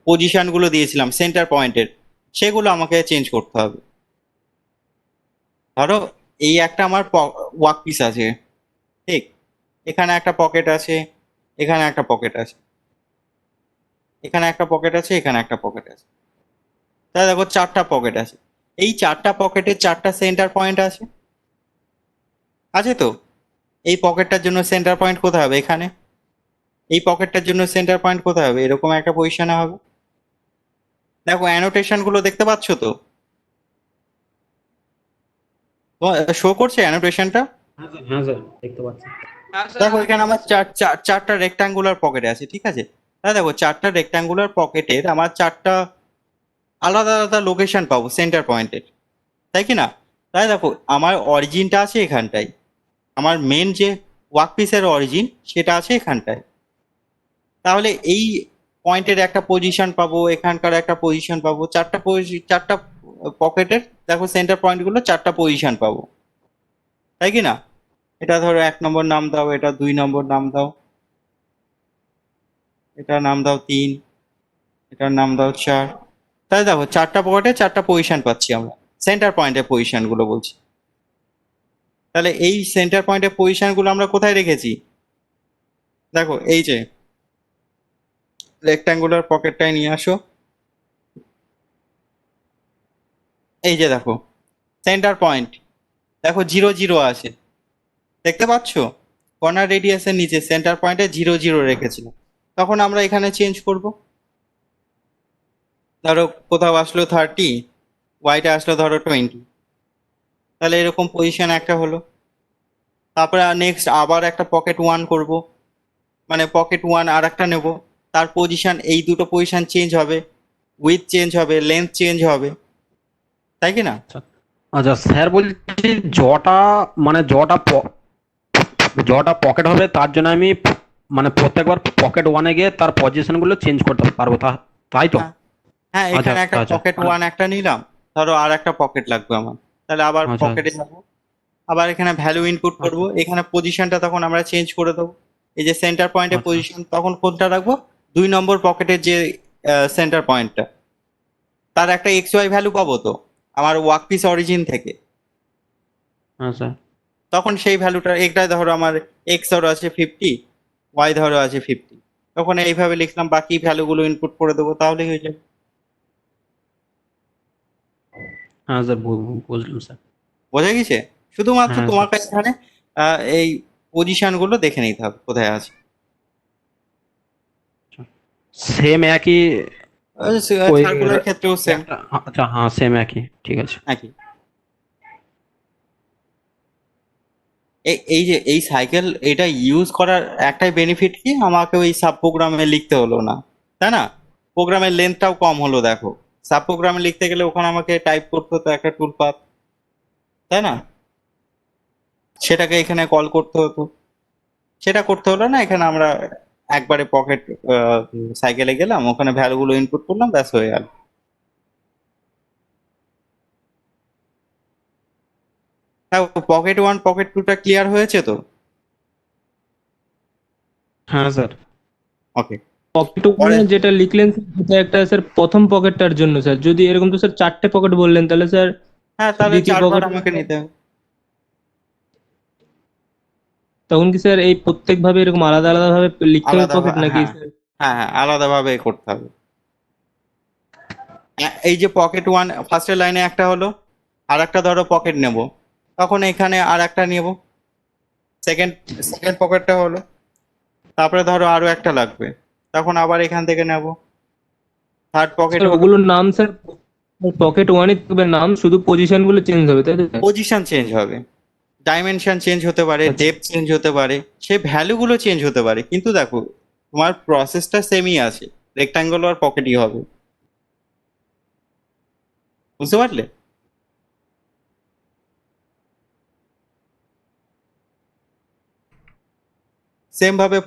পজিশন গুলো দিয়েছিলাম সেন্টার পয়েন্টের, সেগুলো আমাকে চেঞ্জ করতে হবে। ধরো এই একটা আমার ওয়ার্ক পিস আছে, ঠিক? এখানে একটা পকেট আছে, এখানে একটা পকেট আছে, এখানে একটা পকেট আছে, এখানে একটা পকেট আছে, তাহলে দেখো 4টা পকেট আছে। এই 4টা পকেটে 4টা সেন্টার পয়েন্ট আছে, আছে তো? এই পকেটটার জন্য সেন্টার পয়েন্ট কোথায় হবে? এখানে। এই পকেটটার জন্য সেন্টার পয়েন্ট কোথায় হবে? এরকম একটা পজিশনে হবে। দেখো অ্যানোটেশন গুলো দেখতে পাচ্ছ তো, শো করছে অ্যানোটেশনটা? হ্যাঁ স্যার দেখতে পাচ্ছি। হ্যাঁ স্যার দেখো আমি এখানে আমার দেখতে পাচ্ছি। চারটা রেক্টাঙ্গুলার পকেটে আছে, ঠিক আছে? তাহলে দেখো চারটা রেক্টাঙ্গুলার পকেটের আমার চারটা আলাদা আলাদা লোকেশন পাবো সেন্টার পয়েন্টের, তাই কি না? তাই দেখো আমার অরিজিনটা আছে এখানটায়, আমার মেন যে ওয়ার্কপিসের অরিজিন সেটা আছে এখানটায়। তাহলে এই পয়েন্টের একটা পজিশন পাবো, এখানকার একটা পজিশন পাবো, চারটা পকেটের দেখো সেন্টার পয়েন্টগুলো চারটা পজিশন পাবো, তাই কি না? এটা ধরো 1 নম্বর নাম দাও, এটা 2 নম্বর নাম দাও, এটার নাম দাও 3, এটার নাম দাও 4। তাই দেখো চারটা পকেটে চারটা পজিশন পাচ্ছি আমরা, সেন্টার পয়েন্টের পজিশন গুলো বলছি। তাহলে এই সেন্টার পয়েন্টের পজিশন গুলো আমরা কোথায় রেখেছি? দেখো এই যে রেক্টাঙ্গুলার পকেটটায় নিয়ে আসো, এই যে দেখো সেন্টার পয়েন্ট, দেখো 0 0 আছে, দেখতে পাচ্ছ? কর্নার রেডিয়াসের নিচে সেন্টার পয়েন্টে 0 0 রেখেছিলাম। তখন আমরা এখানে চেঞ্জ করব, ধরো কোথাও আসলো 30, ওয়াইটা আসলো ধরো 20, তাহলে এরকম পজিশন একটা হলো। তারপরে নেক্সট আবার একটা পকেট 1 করব, মানে পকেট 1 আর একটা নেব, তার পজিশন এই দুটো পজিশন চেঞ্জ হবে, উইথ চেঞ্জ হবে, লেন্থ চেঞ্জ হবে, তাই কি না? আচ্ছা স্যার বলছি জটা মানে জটা পকেট হবে তার জন্য আমি মানে প্রত্যেকবার পকেট ওয়ানে গিয়ে তার পজিশন গুলো চেঞ্জ করতে পারবো, তাই তো? হ্যাঁ হ্যাঁ, আচ্ছা এখানে একটা আচ্ছা পকেট 1 একটা নিলাম, ধরো আর একটা পকেট লাগবে আমার, তাহলে আবার আচ্ছা পকেটে যাবো, আবার এখানে ভ্যালু ইনপুট করব, এখানে পজিশনটা তখন আমরা চেঞ্জ করে দেবো। এই যে সেন্টার পয়েন্টের আচ্ছা পজিশন তখন কোনটা রাখবো? 2 নম্বর পকেটের যে সেন্টার পয়েন্টটা, তার একটা এক্স ওয়াই ভ্যালু পাবো তো আমার ওয়ার্কপিস অরিজিন থেকে, আচ্ছা তখন সেই ভ্যালুটা একটা ধরো আমার এক্স ধরো আছে 50, ওয়াই ধরো আছে 50, তখন এইভাবে লিখলাম, বাকি ভ্যালুগুলো ইনপুট করে দেবো, তাহলেই হয়ে যাবে। হ্যাঁ স্যার বুঝলাম স্যার। বোঝা গেছে? শুধুমাত্র হ্যাঁ স্যার তোমাকে এখানে এই পজিশন গুলো দেখে নিতে হবে কোথায় আছে। সেম একই ওই সার্কুলার ক্ষেত্রেও সেম আচ্ছা হ্যাঁ সেম একই, ঠিক আছে। একই। এই যে এই সাইকেল এটা ইউজ করার একটাই বেনিফিট কি, আমাকে ওই সাব প্রোগ্রামে লিখতে হলো না, তাই না? প্রোগ্রামের লেন্থটাও কম হলো। দেখো সাব প্রোগ্রামে লিখতে গেলে ওখানে আমাকে টাইপ করতে হতো একটা টুল পাথ, তাই না? সেটাকে এখানে কল করতে হতো, সেটা করতে হলো না। এখানে আমরা একবারে পকেট সাইকেলে গেলাম, ওখানে ভ্যালুগুলো ইনপুট করলাম, ব্যাস হয়ে গেল। পকেট 1 পকেট 2টা ক্লিয়ার হয়েছে তো? হ্যাঁ স্যার। পকেট পরে ওয়ানে যেটা লিখলেন সেটা একটা স্যার প্রথম পকেটটার জন্য স্যার, যদি এরকম তো স্যার চারটে পকেট বললেন তাহলে স্যার হ্যাঁ, তাহলে দ্বিতীয় 4 বার পকেট আমাকে নিতে হবে। তখন কি স্যার এই প্রত্যেক ভাবে এরকম আলাদা আলাদা ভাবে লিখতে হবে আলাদা পকেট নাকি হ্যাঁ স্যার? হ্যাঁ হ্যাঁ, আলাদাভাবে করতে হবে। এই যে পকেট 1 ফার্স্টের লাইনে একটা হলো, আর একটা ধরো পকেট নেব, তখন এখানে আর একটা নেব, সেকেন্ড সেকেন্ড পকেটটা হলো, তারপরে ধরো আরো একটা লাগবে, তখন আবার এখান থেকে নেব, থার্ড পকেট স্যার হলো। ওগুলোর নাম স্যার পকেট ওয়ানে থাকবে নাম, শুধু পজিশন গুলো চেঞ্জ হবে তাই তো স্যার? পজিশন চেঞ্জ হবে, ডাইমেনশন চেঞ্জ হতে পারে, আচ্ছা ডেপথ চেঞ্জ হতে পারে, সেই ভ্যালুগুলো চেঞ্জ হতে পারে, কিন্তু দেখো তোমার প্রসেসটা সেমই আছে, রেক্টাঙ্গুলার আর পকেটই হবে। বুঝতে পারলে? সেম ভাবে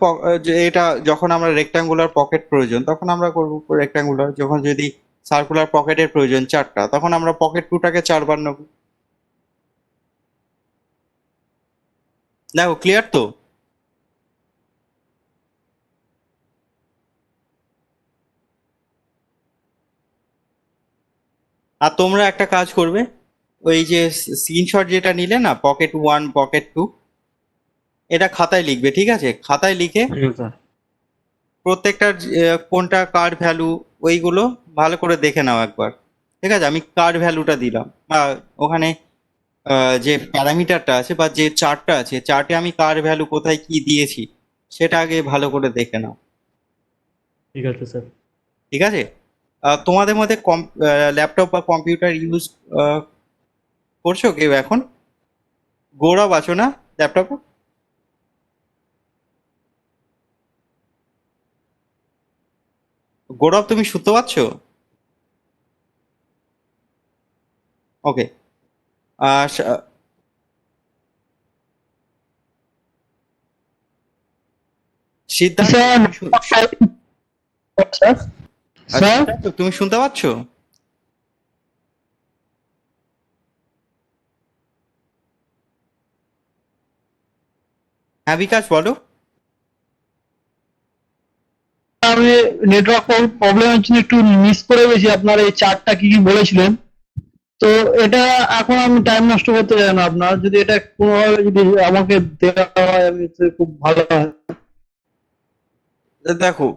যে এটা যখন আমরা রেক্টাঙ্গুলার পকেট প্রয়োজন তখন আমরা করবো রেক্টাঙ্গুলার, যখন যদি সার্কুলার পকেটের প্রয়োজন 4টা, তখন আমরা পকেট 2টাকে 4 বার নেব। দেখো ক্লিয়ার তো? আর তোমরা একটা কাজ করবে, ওই যে স্ক্রিনশট যেটা নিলে না পকেট 1 পকেট 2, এটা খাতায় লিখবে, ঠিক আছে? খাতায় লিখে হ্যাঁ স্যার। প্রত্যেকটার কোনটা কার ভ্যালু ওইগুলো ভালো করে দেখে নাও একবার, ঠিক আছে? আমি কার ভ্যালুটা দিলাম, বা ওখানে যে প্যারামিটারটা আছে বা যে চার্টটা আছে, চার্টে আমি কার ভ্যালু কোথায় কি দিয়েছি সেটা আগে ভালো করে দেখে নাও, ঠিক আছে স্যার। ঠিক আছে? তোমাদের মধ্যে ল্যাপটপ বা কম্পিউটার ইউজ করছো কেউ এখন? গৌরব আছো না ল্যাপটপ? গৌরব তুমি শুনতে পাচ্ছ? ওকে। সিদ্ধার্থ স্যার তুমি স্যার স্যার সিদ্ধার্থ, তুমি শুনতে পাচ্ছ? হ্যাঁ বিকাশ বলো। আমি নেটওয়ার্ক প্রবলেমের জন্য একটু মিস করে গেছি আপনার এই চার্টটা কি কি বলেছিলেন। তো এটা এখন আমি টাইম নষ্ট করতে চাই না, আপনার যদি এটা কোনোভাবে যদি আমাকে দেওয়া হয় আমি তো খুব ভালো হয়। দেখো,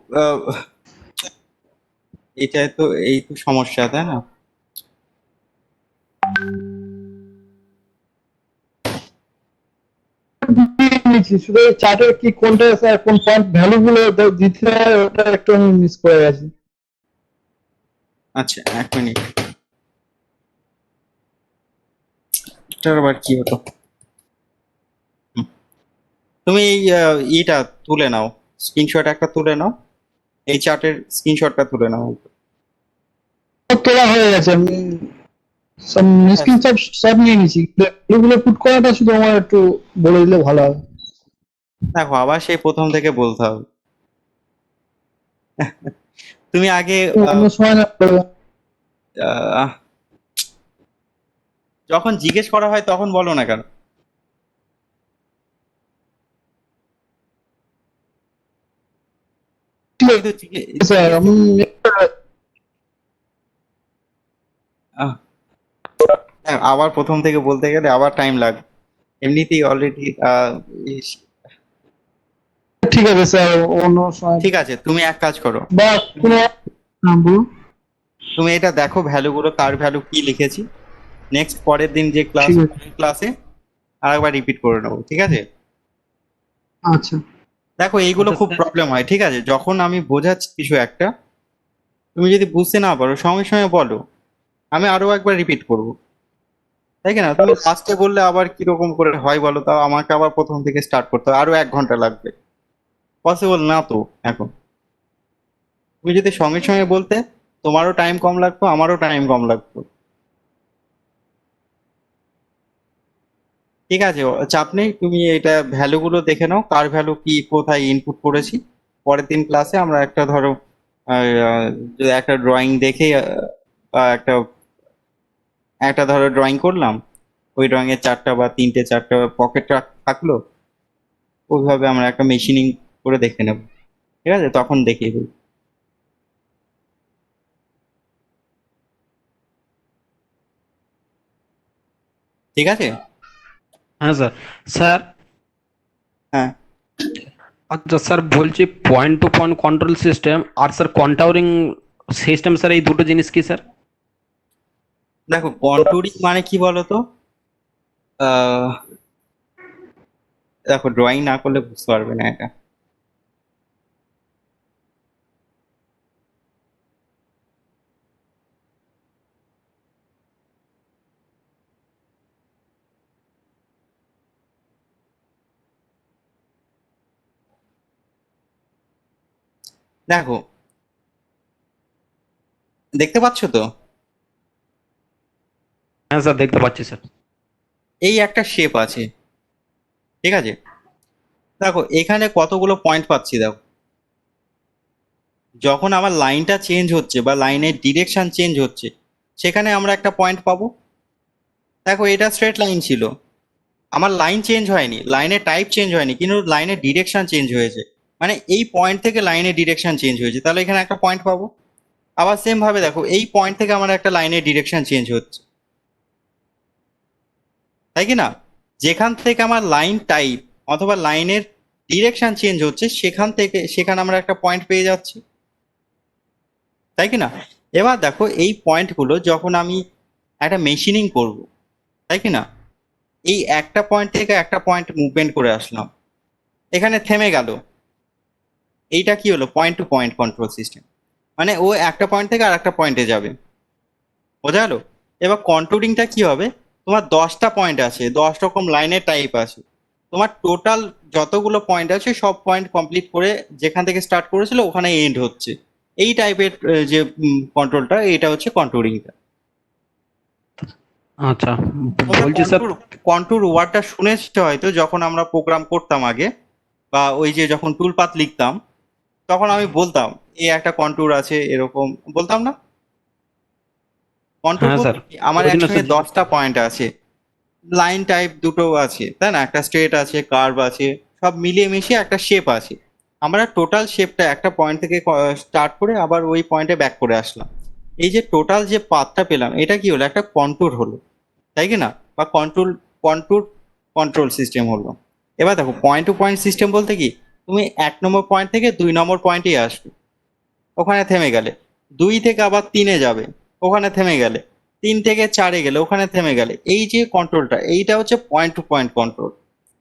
এটাই তো এই তো সমস্যা, তাই না? নিচ্ছি শুধু চার্টের কি কোনটা স্যার কোন পয়েন্ট ভ্যালু গুলো দিতে হয় ওটা একটু আমি মিস করে গেছি। আচ্ছা, 1 মিনিট। এটার আবার কি হলো? হুম, তুমি এই ইটা তুলে নাও, স্ক্রিনশট একটা তুলে নাও, এই চার্টের স্ক্রিনশটটা তুলে নাও। সব তোলা হয়ে গেছে, আমি সব স্ক্রিন সব সব নিয়ে নিয়েছি, এগুলো পুট করাটা শুধু আমার একটু বলে দিলে ভালো হবে। দেখো, আবার সেই প্রথম থেকে বলতে হবে। তুমি আগে অন্য সময় না করলে। আহ, যখন জিজ্ঞেস করা হয় তখন বলো না কেন? ঠিক আমি তো আছে স্যার, আমি আহ, হ্যাঁ, আবার প্রথম থেকে বলতে গেলে আবার টাইম লাগবে, এমনিতেই অলরেডি। ঠিক আছে স্যার, অন্য সময় ঠিক আছে, তুমি এক কাজ করো, বা কোনো বলুন। তুমি এটা দেখো ভ্যালুগুলো, কার ভ্যালু কি লিখেছি। নেক্সট পরের দিন যে ঠিক আছে, ক্লাসে আরেকবার রিপিট করে নেবো, ঠিক আছে? আচ্ছা দেখো, এইগুলো আচ্ছা খুব স্যার। প্রবলেম হয়, ঠিক আছে? যখন আমি বোঝাচ্ছি কিছু একটা, তুমি যদি বুঝতে না পারো সঙ্গে সঙ্গে বলো, আমি আরো একবার রিপিট করবো, তাই কি না? তুমি লাস্টে বললে আবার কিরকম করে হয় বলো, তাও আমাকে আবার প্রথম থেকে স্টার্ট করতে হবে, আরো 1 ঘন্টা লাগবে। পসিবল না তো এখন। তুমি যদি সঙ্গে সঙ্গে বলতে, তোমারও টাইম কম লাগতো, আমারও টাইম কম লাগতো। ঠিক আছে, চাপ নেই, তুমি এটা ভ্যালুগুলো দেখে নাও, কার ভ্যালু কি কোথায় ইনপুট করেছি। পরের দিন ক্লাসে আমরা একটা ধরো একটা ড্রয়িং দেখে একটা একটা ধরো ড্রয়িং করলাম, ওই ড্রয়িং এর 4টা বা 3টে 4টা পকেট থাকলো, ওইভাবে আমরা একটা মেশিনিং করে দেখে নেব, ঠিক আছে? তখন দেখিয়ে দেবো, ঠিক আছে? হ্যাঁ স্যার। স্যার, হ্যাঁ, আচ্ছা স্যার, বলছি point to point control system আর স্যার কন্টাউরিং সিস্টেম, স্যার এই দুটো জিনিস কি স্যার? দেখো, কন্টুরিং মানে কি বলতো? আহ দেখো, ড্রয়িং না করলে বুঝতে পারবে না এটা। দেখো, দেখতে পাচ্ছ তো? হ্যাঁ স্যার, দেখতে পাচ্ছি স্যার। এই একটা শেপ আছে, ঠিক আছে? দেখো, এখানে কতগুলো পয়েন্ট পাচ্ছি, দেখো। যখন আমার লাইনটা চেঞ্জ হচ্ছে বা লাইনের ডিরেকশন চেঞ্জ হচ্ছে, সেখানে আমরা একটা পয়েন্ট পাবো। দেখো, এটা স্ট্রেট লাইন ছিল, আমার লাইন চেঞ্জ হয়নি, লাইনের টাইপ চেঞ্জ হয়নি, কিন্তু লাইনের ডিরেকশন চেঞ্জ হয়েছে। মানে এই পয়েন্ট থেকে লাইনের ডিরেকশন চেঞ্জ হয়েছে, তাহলে এখানে একটা পয়েন্ট পাবো। আবার সেম ভাবে দেখো, এই পয়েন্ট থেকে আমার একটা লাইনের ডিরেকশন চেঞ্জ হচ্ছে, তাই কি না? যেখান থেকে আমার লাইন টাইপ অথবা লাইনের ডিরেকশন চেঞ্জ হচ্ছে, সেখানে আমরা একটা পয়েন্ট পেয়ে যাচ্ছি, তাই কি না? এবার দেখো, এই পয়েন্টগুলো যখন আমি একটা মেশিনিং করব, তাই কি না? এই একটা পয়েন্ট থেকে একটা পয়েন্ট মুভমেন্ট করে আসলাম, এখানে থেমে গেল। এইটা কি হলো? Point to point control system. মানে ও একটা পয়েন্ট থেকে আর একটা পয়েন্টে যাবে, বোঝা গেল? এবার কন্ট্যুরিংটা কি হবে, তোমার 10টা পয়েন্ট আছে, 10 রকম লাইনের টাইপ আছে, তোমার টোটাল যতগুলো পয়েন্ট আছে সব পয়েন্ট কমপ্লিট করে যেখান থেকে স্টার্ট করেছিল ওখানে এন্ড হচ্ছে, এই টাইপের যে কন্ট্রোলটা, এটা হচ্ছে কন্ট্যুরিংটা। আচ্ছা, তোমরা বলছি স্যার। কন্ট্যুর ওয়ার্ডটা শুনেছো হয়তো, যখন আমরা প্রোগ্রাম করতাম আগে, বা ওই যে যখন টুল পাথ লিখতাম তখন আমি বলতাম এই একটা কন্ট্যুর আছে, এরকম বলতাম না? কন্ট্যুর হ্যাঁ বলতে স্যার, কি, আমার ওই জন্য একসঙ্গে স্যার 10টা পয়েন্ট আছে, লাইন টাইপ দুটো আছে, তাই না, একটা স্ট্রেট আছে, কার্ভ আছে, সব মিলিয়ে মিশিয়ে একটা শেপ আছে। আমরা টোটাল শেপটা একটা পয়েন্ট থেকে স্টার্ট করে আবার ওই পয়েন্টে ব্যাক করে আসলাম। এই যে টোটাল যে পাথটা পেলাম, এটা কি হলো, একটা কন্ট্যুর হলো, তাই কি না? বা কন্ট্যুর কন্ট্রোল সিস্টেম হলো। এবার দেখো পয়েন্ট টু পয়েন্ট সিস্টেম বলতে কি, তুমি 1 নম্বর পয়েন্ট থেকে 2 নম্বর পয়েন্টে আসবে, ওখানে থেমে গেলে, 2 থেকে আবার 3-এ যাবে, ওখানে থেমে গেলে, 3 থেকে 4-এ গেলে ওখানে থেমে গেলে, এই যে কন্ট্রোলটা, এইটা হচ্ছে point to point control.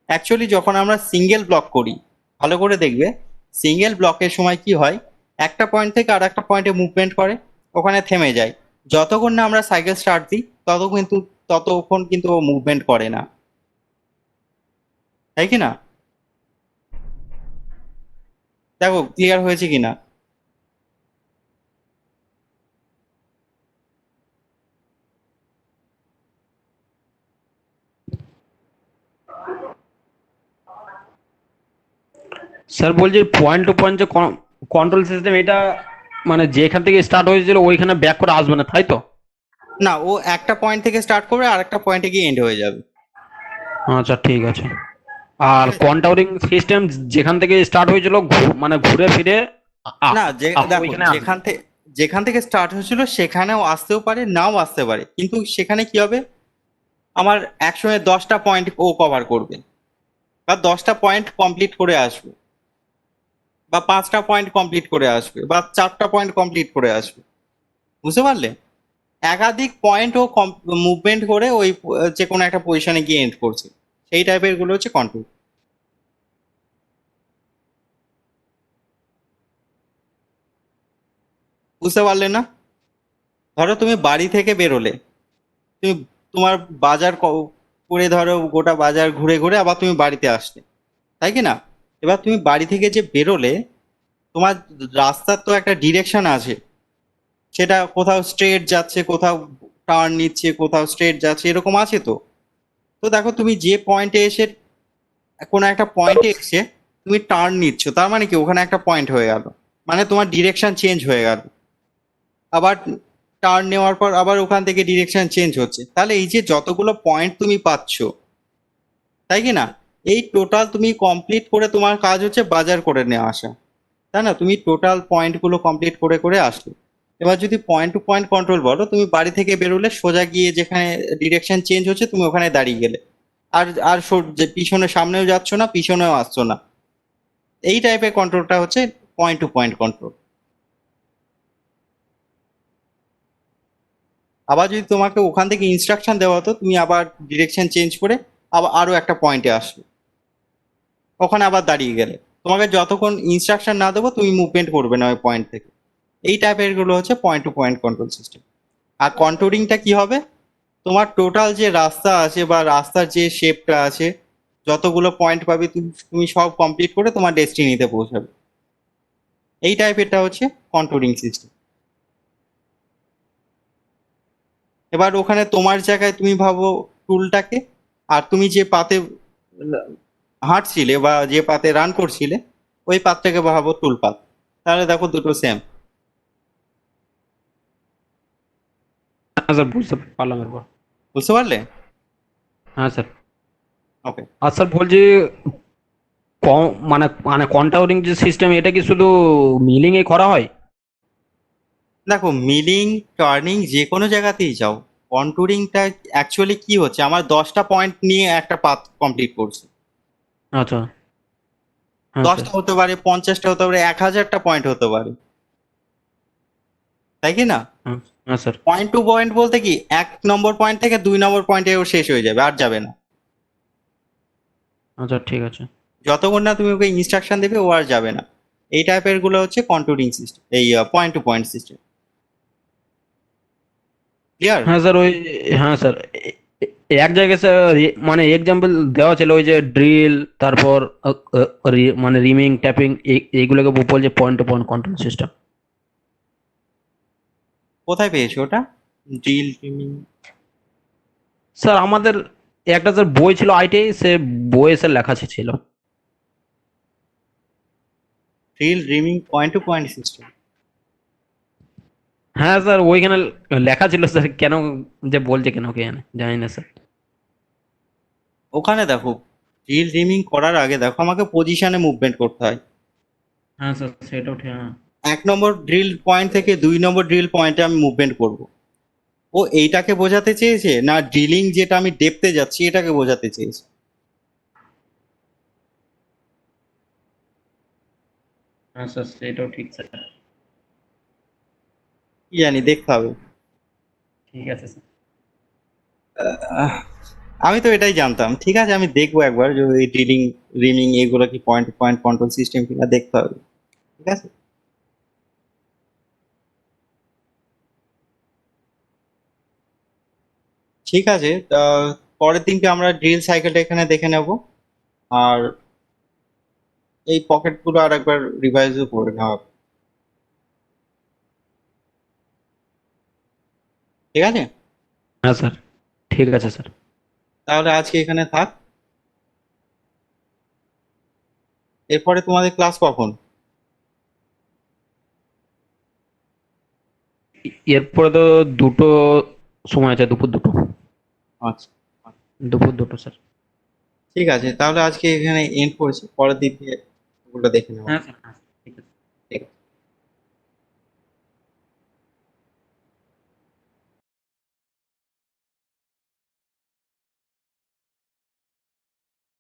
Actually যখন আমরা সিঙ্গেল ব্লক করি, ভালো করে দেখবে, সিঙ্গেল ব্লকের সময় কি হয়, একটা পয়েন্ট থেকে আর একটা পয়েন্টে মুভমেন্ট করে, ওখানে থেমে যায়, যতক্ষণ না আমরা সাইকেল স্টার্ট দিই ততক্ষণ কিন্তু ও মুভমেন্ট করে না, তাই কি না? দেখো ক্লিয়ার হয়েছে কিনা। স্যার বলছি পয়েন্ট টু পয়েন্ট যে কন্ট্রোল সিস্টেম, এটা মানে যেখান থেকে স্টার্ট হয়েছিল ওইখানে ব্যাক করে আসবে না, তাই তো? না, ও একটা পয়েন্ট থেকে স্টার্ট করবে আর একটা পয়েন্টে গিয়ে এন্ড হয়ে যাবে। আচ্ছা ঠিক আছে। আর ঠিক আছে? কন্টাউরিং সিস্টেম যেখান থেকে স্টার্ট হয়েছিল মানে ঘুরে ফিরে না, দেখো ওইখানে আসবে। যেখান থেকে স্টার্ট হয়েছিল সেখানেও আসতেও পারে, নাও আসতে পারে, কিন্তু সেখানে কি হবে, আমার একসঙ্গে 10টা পয়েন্ট ও কভার করবে, বা 10টা পয়েন্ট কমপ্লিট করে আসবে, বা 5টা পয়েন্ট কমপ্লিট করে আসবে, বা 4টা পয়েন্ট কমপ্লিট করে আসবে, বুঝতে পারলে? একাধিক পয়েন্ট ও মুভমেন্ট করে ওই যে কোনো একটা পজিশনে গিয়ে এন্ড করছে, সেই টাইপের গুলো হচ্ছে কন্ট্রোল। বুঝতে পারলে না? ধরো তুমি বাড়ি থেকে বেরোলে, তুমি তোমার বাজার করে, ধরো গোটা বাজার ঘুরে ঘুরে আবার তুমি বাড়িতে আসলে, তাই কি না? এবার তুমি বাড়ি থেকে যে বেরোলে, তোমার রাস্তার তো একটা ডিরেকশন আছে, সেটা কোথাও স্ট্রেট যাচ্ছে, কোথাও টার্ন নিচ্ছে, কোথাও স্ট্রেট যাচ্ছে, এরকম আছে তো। তো দেখো তুমি যে পয়েন্টে এসে, কোনো একটা পয়েন্টে এসে তুমি টার্ন নিচ্ছ, তার মানে কি ওখানে একটা পয়েন্ট হয়ে গেল, মানে তোমার ডিরেকশন চেঞ্জ হয়ে গেল, আবার টার্ন নেওয়ার পর আবার ওখান থেকে ডিরেকশন চেঞ্জ হচ্ছে, তাহলে এই যে যতগুলো পয়েন্ট তুমি পাচ্ছ, তাই কি না, এই টোটাল তুমি কমপ্লিট করে তোমার কাজ হচ্ছে বাজার করে নিয়ে আসা, তাই না? তুমি টোটাল পয়েন্টগুলো কমপ্লিট করে করে আসলে, এবার যদি পয়েন্ট টু পয়েন্ট কন্ট্রোল বলো, তুমি বাড়ি থেকে বেরোলে সোজা গিয়ে যেখানে ডিরেকশন চেঞ্জ হচ্ছে তুমি ওখানে দাঁড়িয়ে গেলে, আর আর যে পিছনে সামনেও যাচ্ছ না, পিছনেও আসছো না, এই টাইপের কন্ট্রোলটা হচ্ছে পয়েন্ট টু পয়েন্ট কন্ট্রোল। আবার যদি তোমাকে ওখান থেকে ইনস্ট্রাকশন দেওয়া হতো, তুমি আবার ডিরেকশন চেঞ্জ করে আবার আরো একটা পয়েন্টে আসবে, ওখানে আবার দাঁড়িয়ে গেলে, তোমাকে যতক্ষণ ইনস্ট্রাকশন না দেবো তুমি মুভমেন্ট করবে না ওই পয়েন্ট থেকে। এই টাইপের গুলো হচ্ছে point to point control system. আর কন্ট্রোলিংটা কি হবে, তোমার টোটাল যে রাস্তা আছে বা রাস্তার যে শেপটা আছে, যতগুলো পয়েন্ট পাবে তুমি তুমি সব কমপ্লিট করে তোমার ডেস্টিনিতে পৌঁছাবে, এই টাইপেরটা হচ্ছে কন্ট্রোলিং সিস্টেম। এবার ওখানে তোমার জায়গায় তুমি ভাবো টুলটাকে, আর তুমি যে পাতে হাঁটছিলে বা যে পাতে রান করছিলে, ওই পাতটাকে ভাবো টুল পাত, তাহলে দেখো দুটো সেম। হ্যাঁ স্যার, বুঝতে পারলাম এরপর। বুঝতে পারলে? হ্যাঁ স্যার। ওকে। আর স্যার বলছি মানে মানে কন্টাউরিং যে সিস্টেম, এটা কি শুধু মিলিং এ করা হয়? দেখো মিলিং, টার্নিং যে কোনো জায়গাতেই যাও, কন্টুরিংটা অ্যাকচুয়ালি কি হচ্ছে, আমার 10টা পয়েন্ট নিয়ে একটা পাথ কমপ্লিট করছে, আচ্ছা। হ্যাঁ স্যার। 10টা হতে পারে, 50টা হতে পারে, 1000টা পয়েন্ট হতে পারে, তাই কি না? হ্যাঁ। হ্যাঁ স্যার। পয়েন্ট টু পয়েন্ট বলতে কি, 1 নম্বর পয়েন্ট থেকে 2 নম্বর পয়েন্টে ও শেষ হয়ে যাবে, আর যাবে না, আচ্ছা ঠিক আছে। যতক্ষণ না তুমি ওকে ইনস্ট্রাকশন দেবে ও আর যাবে না। এই টাইপের গুলো হচ্ছে কন্ট্রোলিং সিস্টেম, এই point to point system. Clear? হ্যাঁ স্যার ওই, হ্যাঁ স্যার এক জায়গায় স্যার মানে এক্সাম্পল দেওয়া ছিল ওই যে ড্রিল, তারপর মানে রিমিং ট্যাপিং, এইগুলোকে বলছে point to point control system. কোথায় পেয়েছো ওটা? ড্রিল, স্যার আমাদের একটা স্যার বই ছিল আইটিআই, সে বইয়ে স্যার লেখা ছিল। Drill, reaming, point to point system. হ্যাঁ স্যার ওইখানে লেখা ছিল স্যার, কেন যে বলছে কেন কে জানে, জানি না স্যার। ওখানে দেখো, ড্রিল রিমিং করার আগে দেখো আমাকে পজিশনে মুভমেন্ট করতে হয়। হ্যাঁ স্যার সেটাও ঠিক, হ্যাঁ। 1 নম্বর ড্রিল পয়েন্ট থেকে 2 নম্বর ড্রিল পয়েন্টে আমি মুভমেন্ট করব। ও এইটাকে বোঝাতে চেয়েছে না ড্রিলিং যেটা আমি ডেপথে যাচ্ছি এটাকে বোঝাতে চেয়েছে? হ্যাঁ স্যার সেটাও ঠিক স্যার। কি জানি, দেখতে হবে। ঠিক আছে স্যার। আহ, আমি তো এটাই জানতাম। ঠিক আছে, আমি দেখবো একবার যে এই ড্রিলিং রিমিং এগুলো কি point to point control system কিনা, দেখতে হবে। ঠিক আছে। ঠিক আছে, তা পরের দিনকে আমরা ড্রিল সাইকেলটা এখানে দেখে নেব, আর এই পকেটগুলো আর একবার রিভাইজও করে নেওয়া হবে। ঠিক আছে, হ্যাঁ স্যার ঠিক আছে স্যার। তাহলে আজকে এখানে থাক। এরপরে তোমাদের ক্লাস কখন? এরপরে তো দুটো সময় আছে, দুপুর দুটো। আচ্ছা, দুপুর দুটো স্যার। ঠিক আছে, তাহলে আজকে এখানে এন্ড করছি, পরের দিন ওগুলো দেখে নেওয়া হবে। হ্যাঁ স্যার।